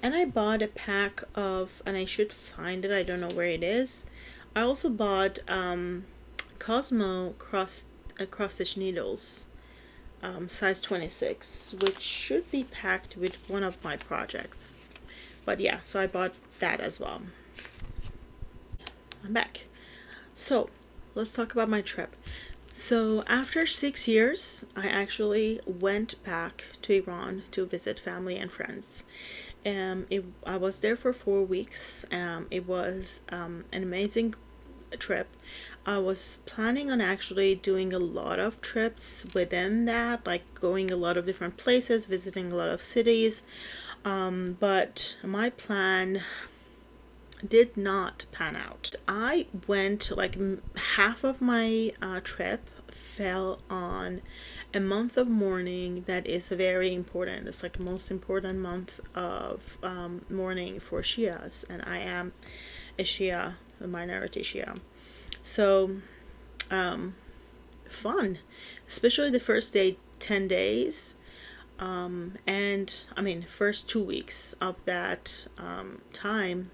And I bought a pack of, and I should find it, I don't know where it is. I also bought Cosmo cross stitch needles, size 26, which should be packed with one of my projects. But yeah, so I bought that as well. I'm back. So let's talk about my trip. So after 6 years, I actually went back to Iran to visit family and friends. I was there for 4 weeks. It was an amazing trip. I was planning on actually doing a lot of trips within that, like going a lot of different places, visiting a lot of cities. But my plan did not pan out. I went, like, half of my trip fell on a month of mourning that is very important. It's like the most important month of mourning for Shias, and I am a Shia, a minority Shia. So fun, especially the first 10 days. And I mean, first 2 weeks of that time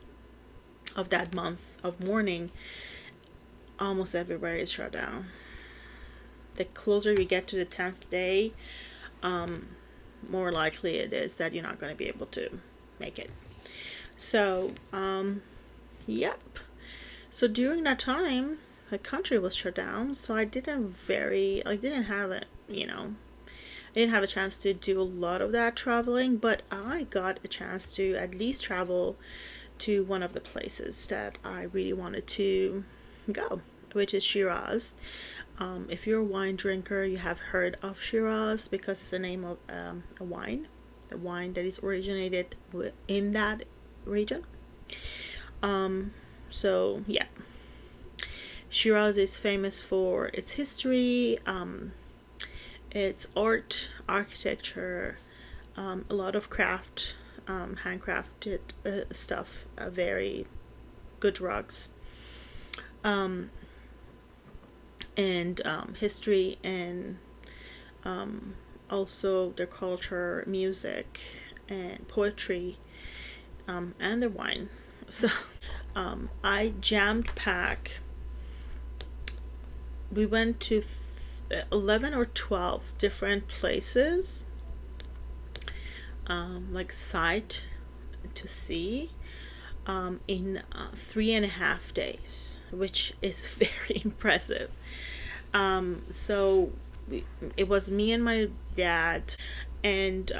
of that month of mourning, almost everywhere is shut down. The closer you get to the 10th day, more likely it is that you're not going to be able to make it. So, yep. So during that time, the country was shut down, so I didn't have a, I didn't have a chance to do a lot of that traveling, but I got a chance to at least travel to one of the places that I really wanted to go, which is Shiraz. If you're a wine drinker, you have heard of Shiraz because it's the name of a wine that is originated in that region. So yeah, Shiraz is famous for its history, its art, architecture, a lot of craft, handcrafted stuff, very good rugs, and history, and also their culture, music, and poetry, and their wine. So I jammed pack. We went to 11 or 12 different places, like sight to see, in 3.5 days, which is very impressive. So it was me and my dad, and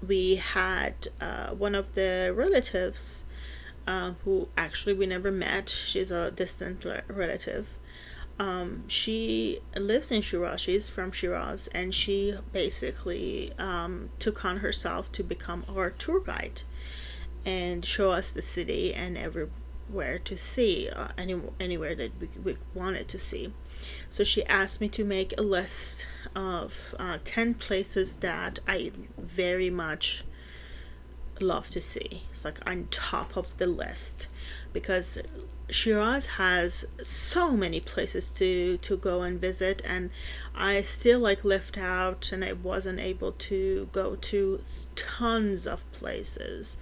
we had one of the relatives, who actually we never met. She's a distant relative. She lives in Shiraz. She's from Shiraz, and she basically took on herself to become our tour guide and show us the city and everywhere to see, anywhere that we wanted to see. So she asked me to make a list of 10 places that I very much love to see. It's like on top of the list, because Shiraz has so many places to go and visit, and I still like left out, and I wasn't able to go to tons of places.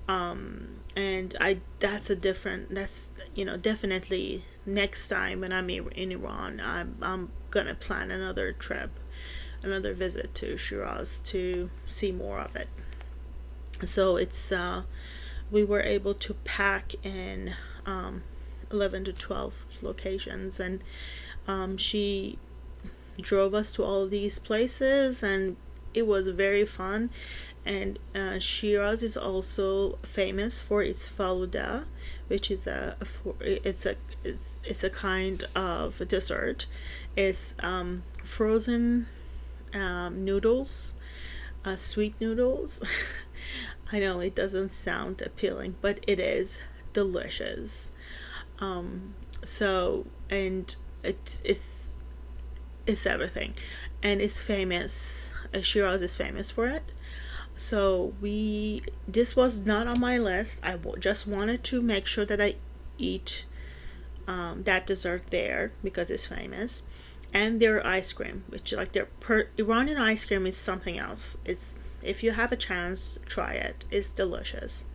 And that's definitely next time when I'm in Iran, I'm gonna plan another trip, another visit to Shiraz to see more of it. So it's we were able to pack in 11 to 12 locations, and she drove us to all these places, and it was very fun. And Shiraz is also famous for its faluda, which is it's a kind of dessert. It's frozen noodles, sweet noodles. I know it doesn't sound appealing, but it is delicious. So, and it's everything, and it's famous. Shiraz is famous for it. So this was not on my list. I just wanted to make sure that I eat that dessert there because it's famous, and their ice cream, which like Iranian ice cream is something else. It's, if you have a chance, try it. It's delicious.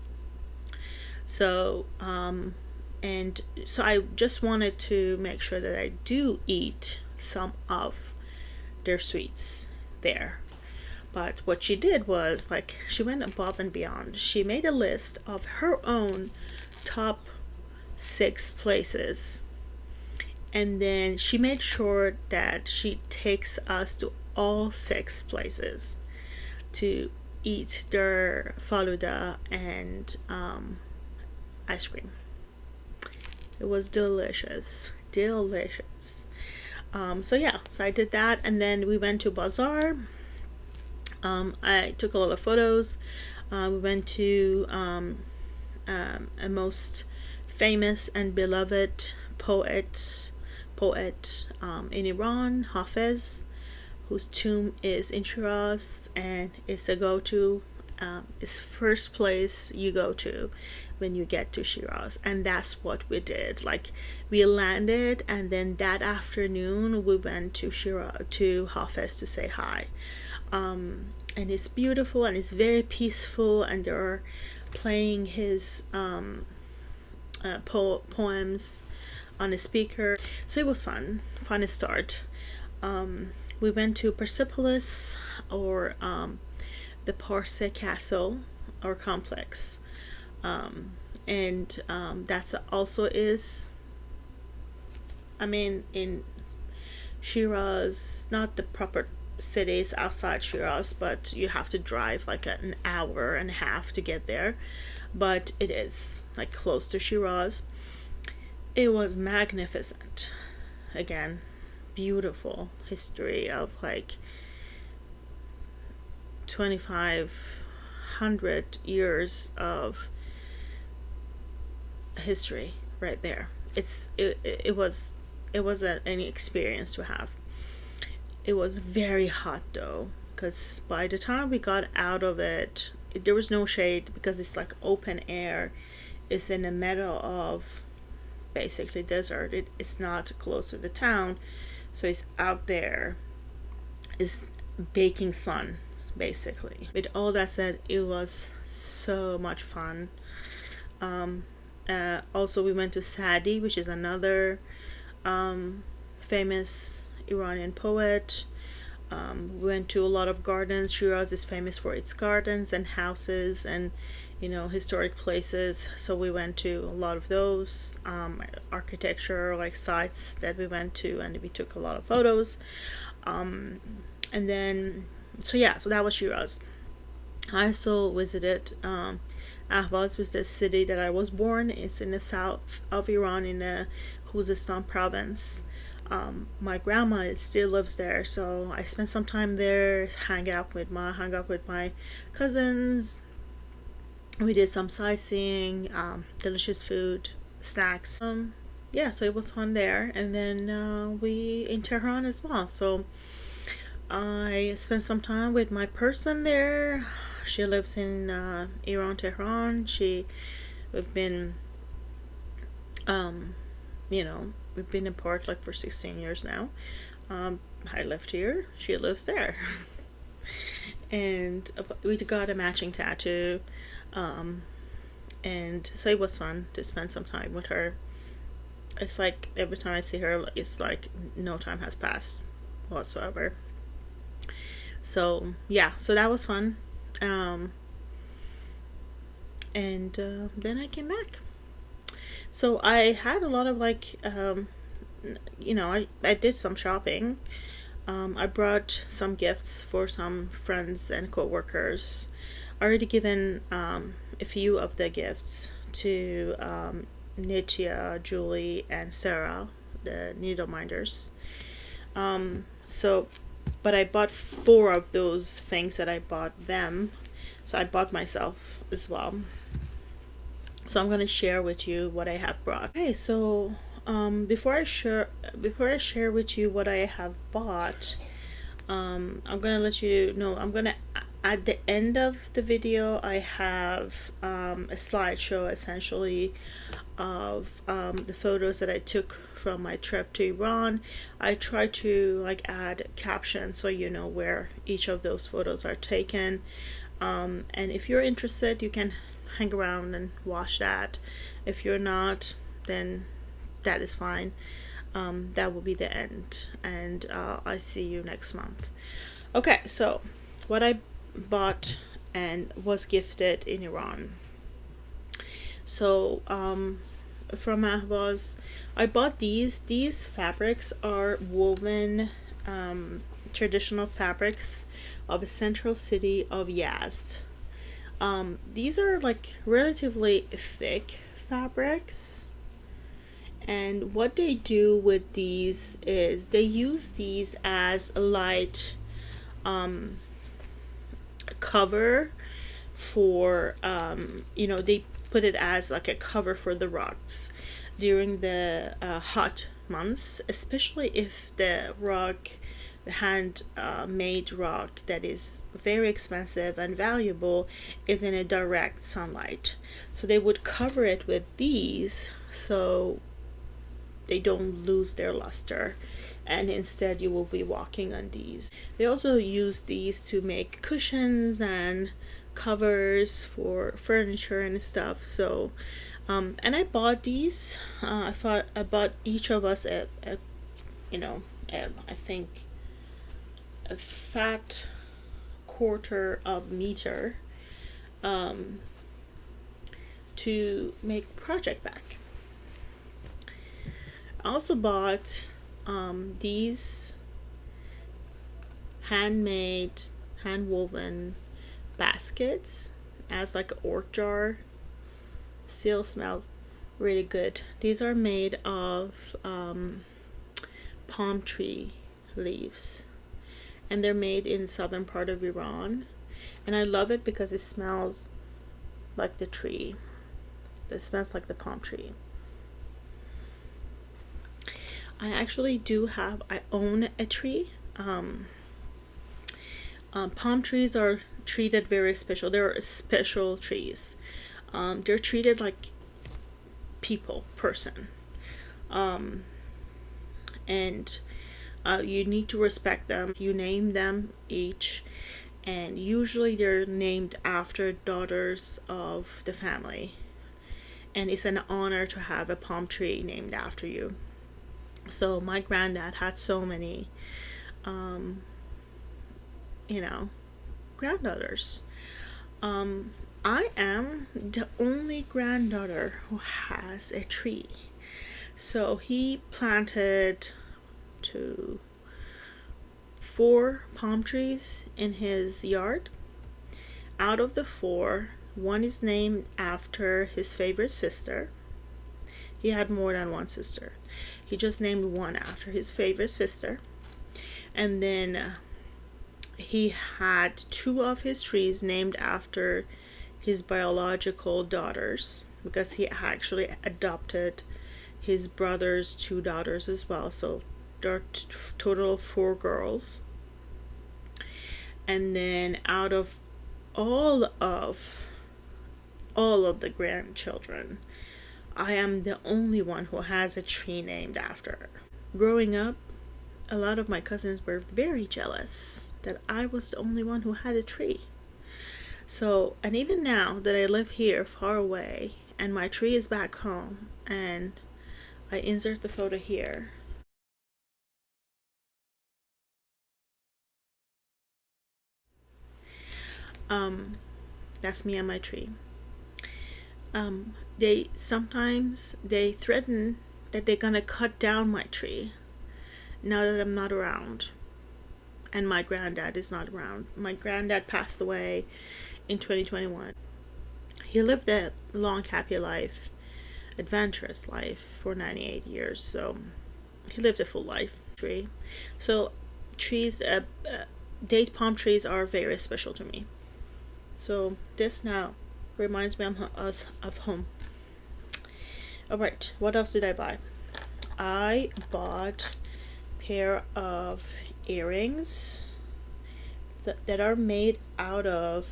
So and so I just wanted to make sure that I do eat some of their sweets there. But what she did was, like, she went above and beyond. She made a list of her own top 6 places, and then she made sure that she takes us to all 6 places to eat their faluda and ice cream. It was delicious. So yeah, so I did that, and then we went to Bazaar. I took a lot of photos. We went to a most famous and beloved poet in Iran, Hafez, whose tomb is in Shiraz, and it's a go-to. It's first place you go to when you get to Shiraz, and that's what we did. Like, we landed, and then that afternoon we went to Shiraz, to Hafez, to say hi. And it's beautiful, and it's very peaceful, and they're playing his poems on a speaker. So it was fun to start. We went to Persepolis, or the Parse Castle or complex, and that's also is, I mean, in Shiraz, not the proper cities outside Shiraz, but you have to drive like an hour and a half to get there, but it is like close to Shiraz. It was magnificent. Again, beautiful history of like 2,500 years of history right there. It was an experience to have. It was very hot though, because by the time we got out of it, there was no shade because it's like open air. It's in the middle of basically desert. It's not close to the town, so it's out there. It's baking sun basically. With all that said, it was so much fun. Also we went to Sadi, which is another famous Iranian poet. We went to a lot of gardens. Shiraz is famous for its gardens and houses and, you know, historic places. So we went to a lot of those architecture like sites that we went to, and we took a lot of photos. And then, so yeah, so that was Shiraz. I also visited Ahvaz, was the city that I was born. It's in the south of Iran, in the Khuzestan province. My grandma still lives there, so I spent some time there, hung out with my cousins. We did some sightseeing, delicious food, snacks. Yeah, so it was fun there. And then we in Tehran as well. So I spent some time with my person there. She lives in Iran, Tehran. We've been, you know, we've been apart like for 16 years now. I lived here, she lives there. And we got a matching tattoo. And so it was fun to spend some time with her. It's like every time I see her, it's like no time has passed whatsoever. So yeah, so that was fun. And then I came back. So I had a lot of like, you know, I did some shopping. I brought some gifts for some friends and co-workers. I already given a few of the gifts to Nitya, Julie, and Sarah, the needle minders. So, but I bought 4 of those things that I bought them. So I bought myself as well. So I'm going to share with you what I have brought. Okay, so before I share with you what I have bought, I'm going to let you know, at the end of the video I have a slideshow essentially of the photos that I took from my trip to Iran. I try to like add captions so you know where each of those photos are taken. And if you're interested, you can hang around and watch that. If you're not, then that is fine. That will be the end, and I see you next month. Okay, so what I bought and was gifted in Iran. So from Ahvaz, I bought these fabrics are woven traditional fabrics of a central city of Yazd. These are like relatively thick fabrics, and what they do with these is they use these as a light cover for you know, they put it as like a cover for the rugs during the hot months, especially if the rug, the hand made rug that is very expensive and valuable, is in a direct sunlight. So they would cover it with these so they don't lose their luster, and instead you will be walking on these. They also use these to make cushions and covers for furniture and stuff. So and I bought these. I bought each of us a you know, I think a fat quarter of meter to make project back. I also bought these handmade, hand-woven baskets as like an orc jar. Still smells really good. These are made of palm tree leaves, and they're made in southern part of Iran, and I love it because it smells like the tree. It smells like the palm tree. I actually I own a tree. Palm trees are treated very special. They're special trees. They're treated like person. And you need to respect them. You name them each, and usually they're named after daughters of the family, and it's an honor to have a palm tree named after you. So my granddad had so many, you know, granddaughters. I am the only granddaughter who has a tree. So he planted 4 palm trees in his yard. Out of the 4, one is named after his favorite sister. He had more than one sister. He just named one after his favorite sister. And then he had 2 of his trees named after his biological daughters, because he actually adopted his brother's 2 daughters as well. So there are total of 4 girls. And then out of all of the grandchildren, I am the only one who has a tree named after her. Growing up, a lot of my cousins were very jealous that I was the only one who had a tree. So, and even now that I live here far away and my tree is back home, and I insert the photo here. That's me and my tree. They sometimes threaten that they're gonna cut down my tree now that I'm not around, and my granddad is not around. My granddad passed away in 2021. He lived a long, happy life, adventurous life for 98 years. So he lived a full life. Tree. So trees, date palm trees are very special to me. So this now reminds me of home. Alright, what else did I buy? I bought a pair of earrings that are made out of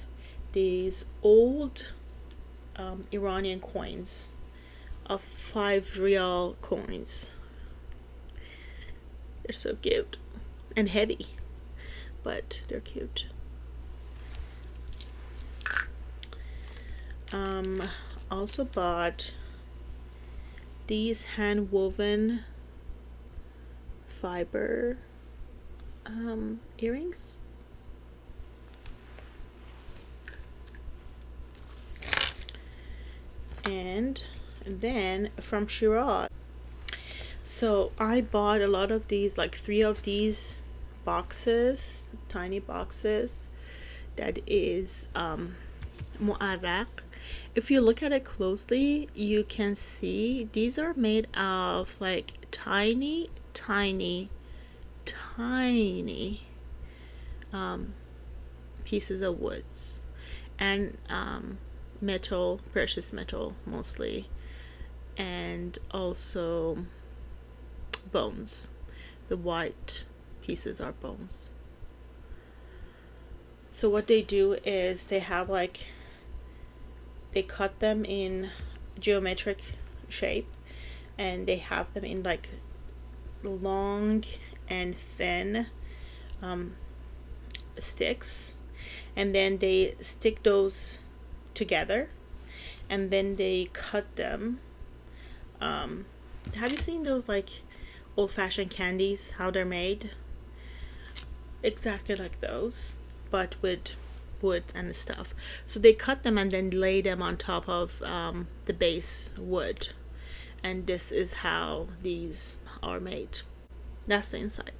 these old Iranian coins, of 5 real coins. They're so cute and heavy, but they're cute. Also bought these hand woven fiber earrings. And then from Shiraz, so I bought a lot of these, like 3 of these boxes, tiny boxes, that is mu'arraq. If you look at it closely, you can see these are made of like tiny pieces of woods and metal, precious metal mostly, and also bones. The white pieces are bones. So what they do is they have like, they cut them in geometric shape, and they have them in like long and thin sticks, and then they stick those together, and then they cut them. Have you seen those like old-fashioned candies, how they're made? Exactly like those, but with wood and stuff. So they cut them and then lay them on top of the base wood, and this is how these are made. That's the inside.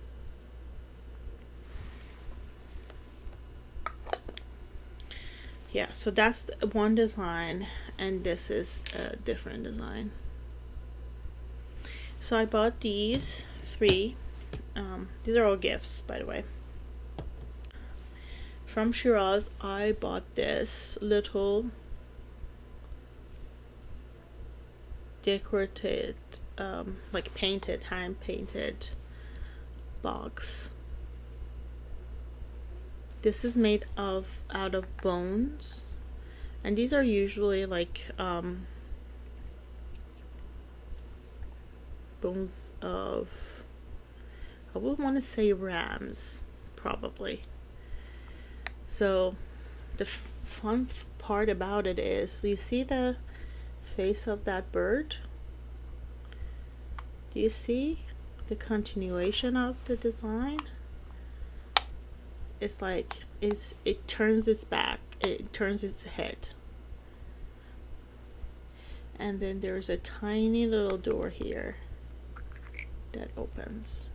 Yeah, so that's one design, and this is a different design. So I bought these 3. These are all gifts, by the way. From Shiraz, I bought this little decorated, like painted, hand painted box. This is made out of bones, and these are usually like bones of, I would want to say rams, probably. So the fun part about it is, you see the face of that bird? Do you see the continuation of the design. It's like it turns its back, it turns its head, and then there's a tiny little door here that opens.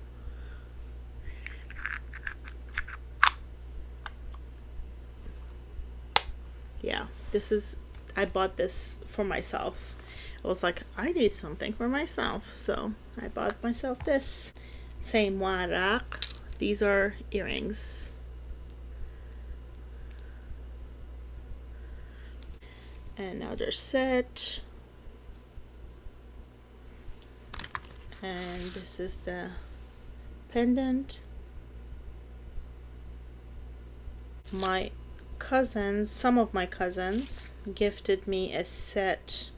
Yeah, this is, I bought this for myself. I was like, I need something for myself, so I bought myself this. Same warak. These are earrings. And now they're set. And this is the pendant. My cousins, some of my cousins gifted me a set.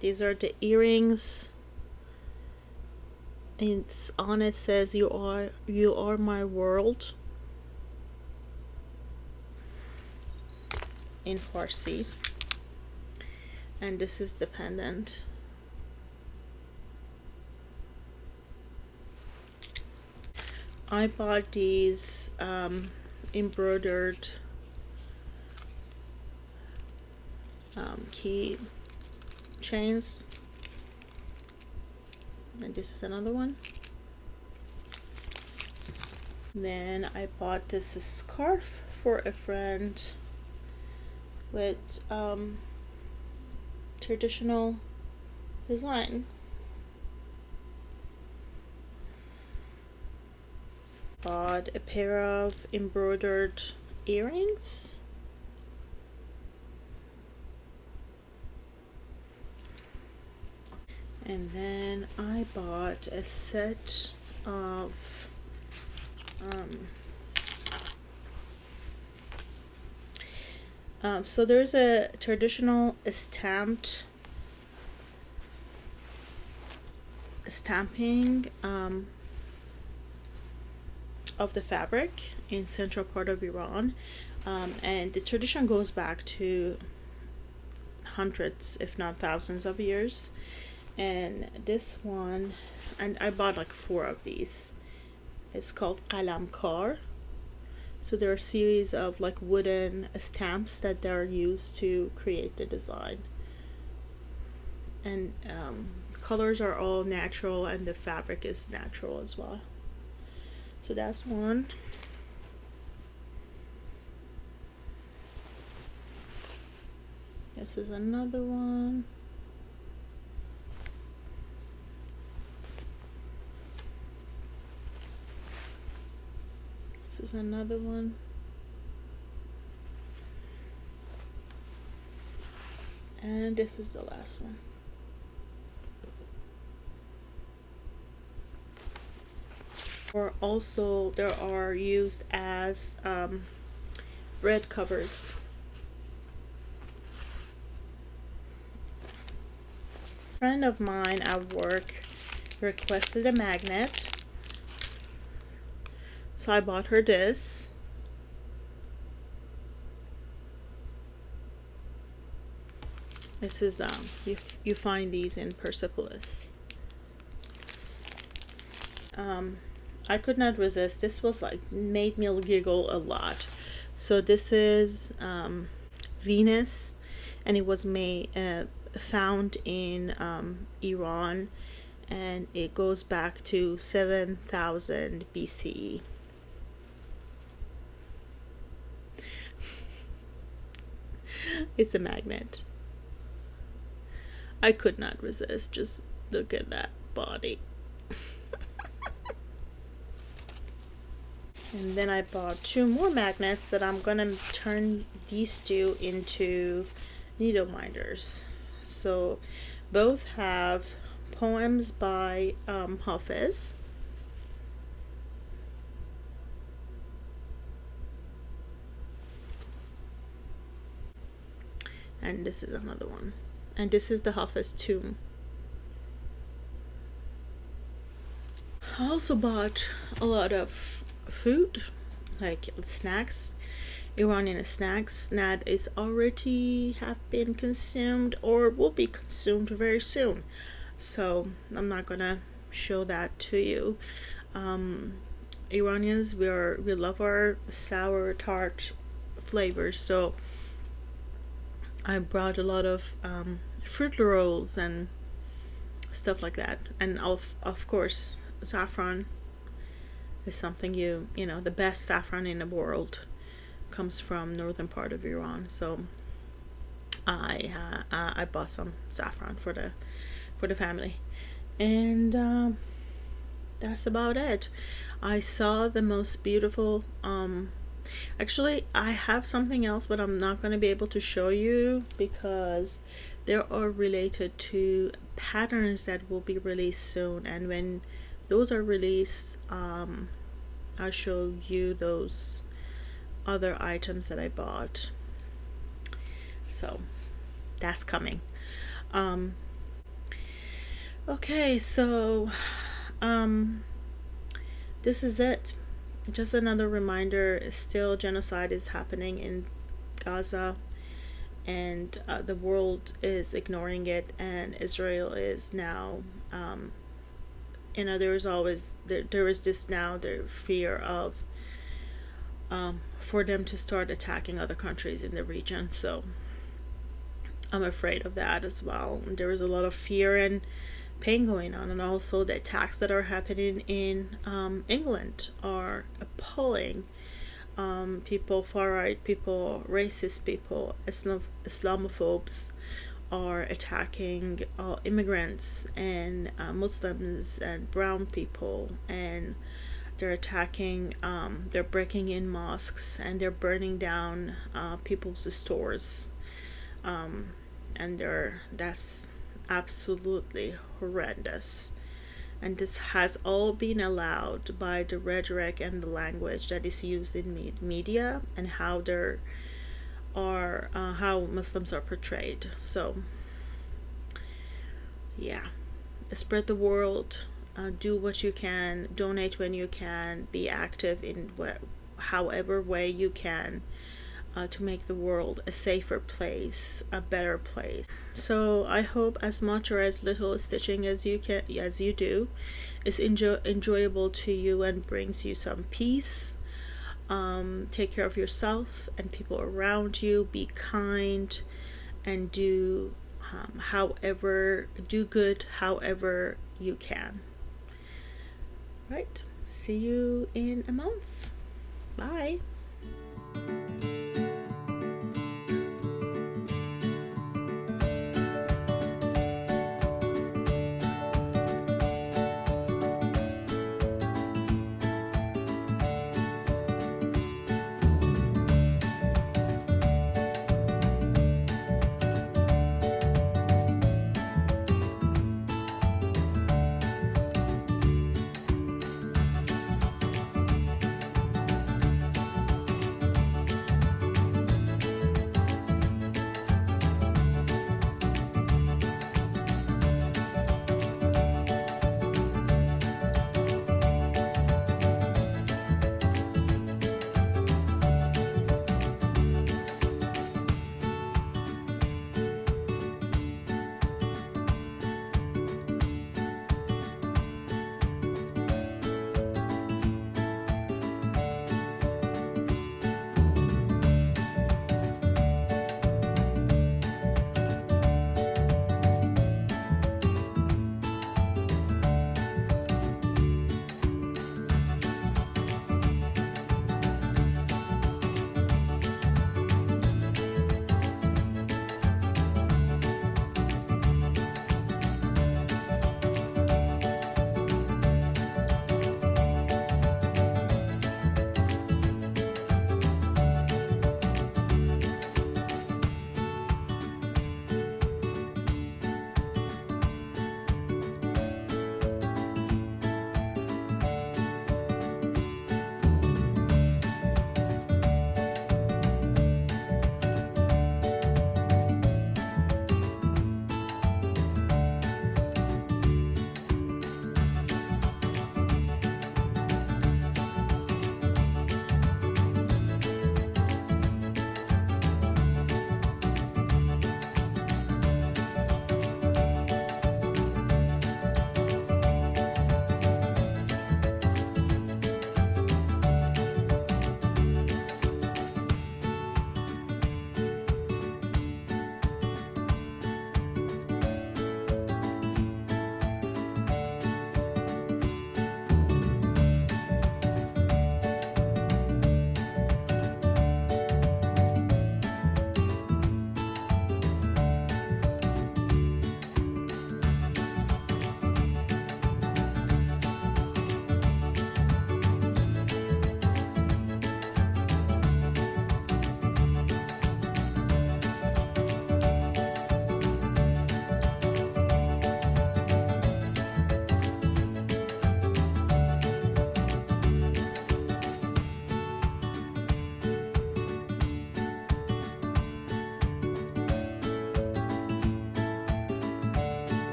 These are the earrings. It's on it says you are my world in Farsi, and this is the pendant. I bought these embroidered key chains, and this is another one. Then I bought this scarf for a friend with traditional design. Bought a pair of embroidered earrings. And then I bought a set of so there's a traditional stamping of the fabric in central part of Iran, and the tradition goes back to hundreds if not thousands of years. And this one, and I bought like 4 of these, it's called qalamkar. So there are a series of like wooden stamps that they're used to create the design, and colors are all natural and the fabric is natural as well. So that's one. This is another one. This is another one. And this is the last one. Or also there are used as bread covers. A friend of mine at work requested a magnet, so I bought her this. This is you find these in Persepolis. I could not resist. This was like made me giggle a lot. So this is Venus, and it was made found in Iran, and it goes back to 7000 BCE. It's a magnet. I could not resist. Just look at that body. And then I bought 2 more magnets that I'm gonna turn these 2 into needle minders. So both have poems by Hafiz. And this is another one. And this is the Hafiz tomb. I also bought a lot of food, like snacks, Iranian snacks that is already have been consumed or will be consumed very soon. so I'm not gonna show that to you. Iranians, we love our sour tart flavors, so I brought a lot of fruit rolls and stuff like that. And of course, saffron is something you know, the best saffron in the world comes from northern part of Iran. So I bought some saffron for the family, and that's about it. I saw the most beautiful actually I have something else, but I'm not going to be able to show you because they are related to patterns that will be released soon, and when those are released, I'll show you those other items that I bought. So that's coming. Okay, so this is it. Just another reminder, still genocide is happening in Gaza, and the world is ignoring it, and Israel is now there is always there is this now the fear of for them to start attacking other countries in the region. So I'm afraid of that as well. There is a lot of fear and pain going on, and also the attacks that are happening in England are appalling. People, far right people, racist people, Islamophobes are attacking immigrants and Muslims and brown people, and they're attacking, they're breaking in mosques, and they're burning down people's stores, and that's absolutely horrendous. And this has all been allowed by the rhetoric and the language that is used in media, and how there are how Muslims are portrayed. So yeah, spread the word, do what you can, donate when you can, be active in however way you can, to make the world a safer place, a better place. So I hope as much or as little stitching as you do is enjoyable to you and brings you some peace. Take care of yourself and people around you. Be kind and do good however you can. Right. See you in a month. Bye.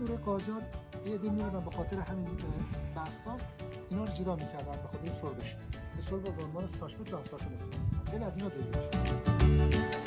دوره قاجار یه عده می‌بردن به خاطر همین بستا اینا رو جدا می‌کردن به خاطر سربش. به سرب به عنوان ساشمه تو اساسشون استفاده می‌کردن. خیلی از اینا دزدی می‌شه.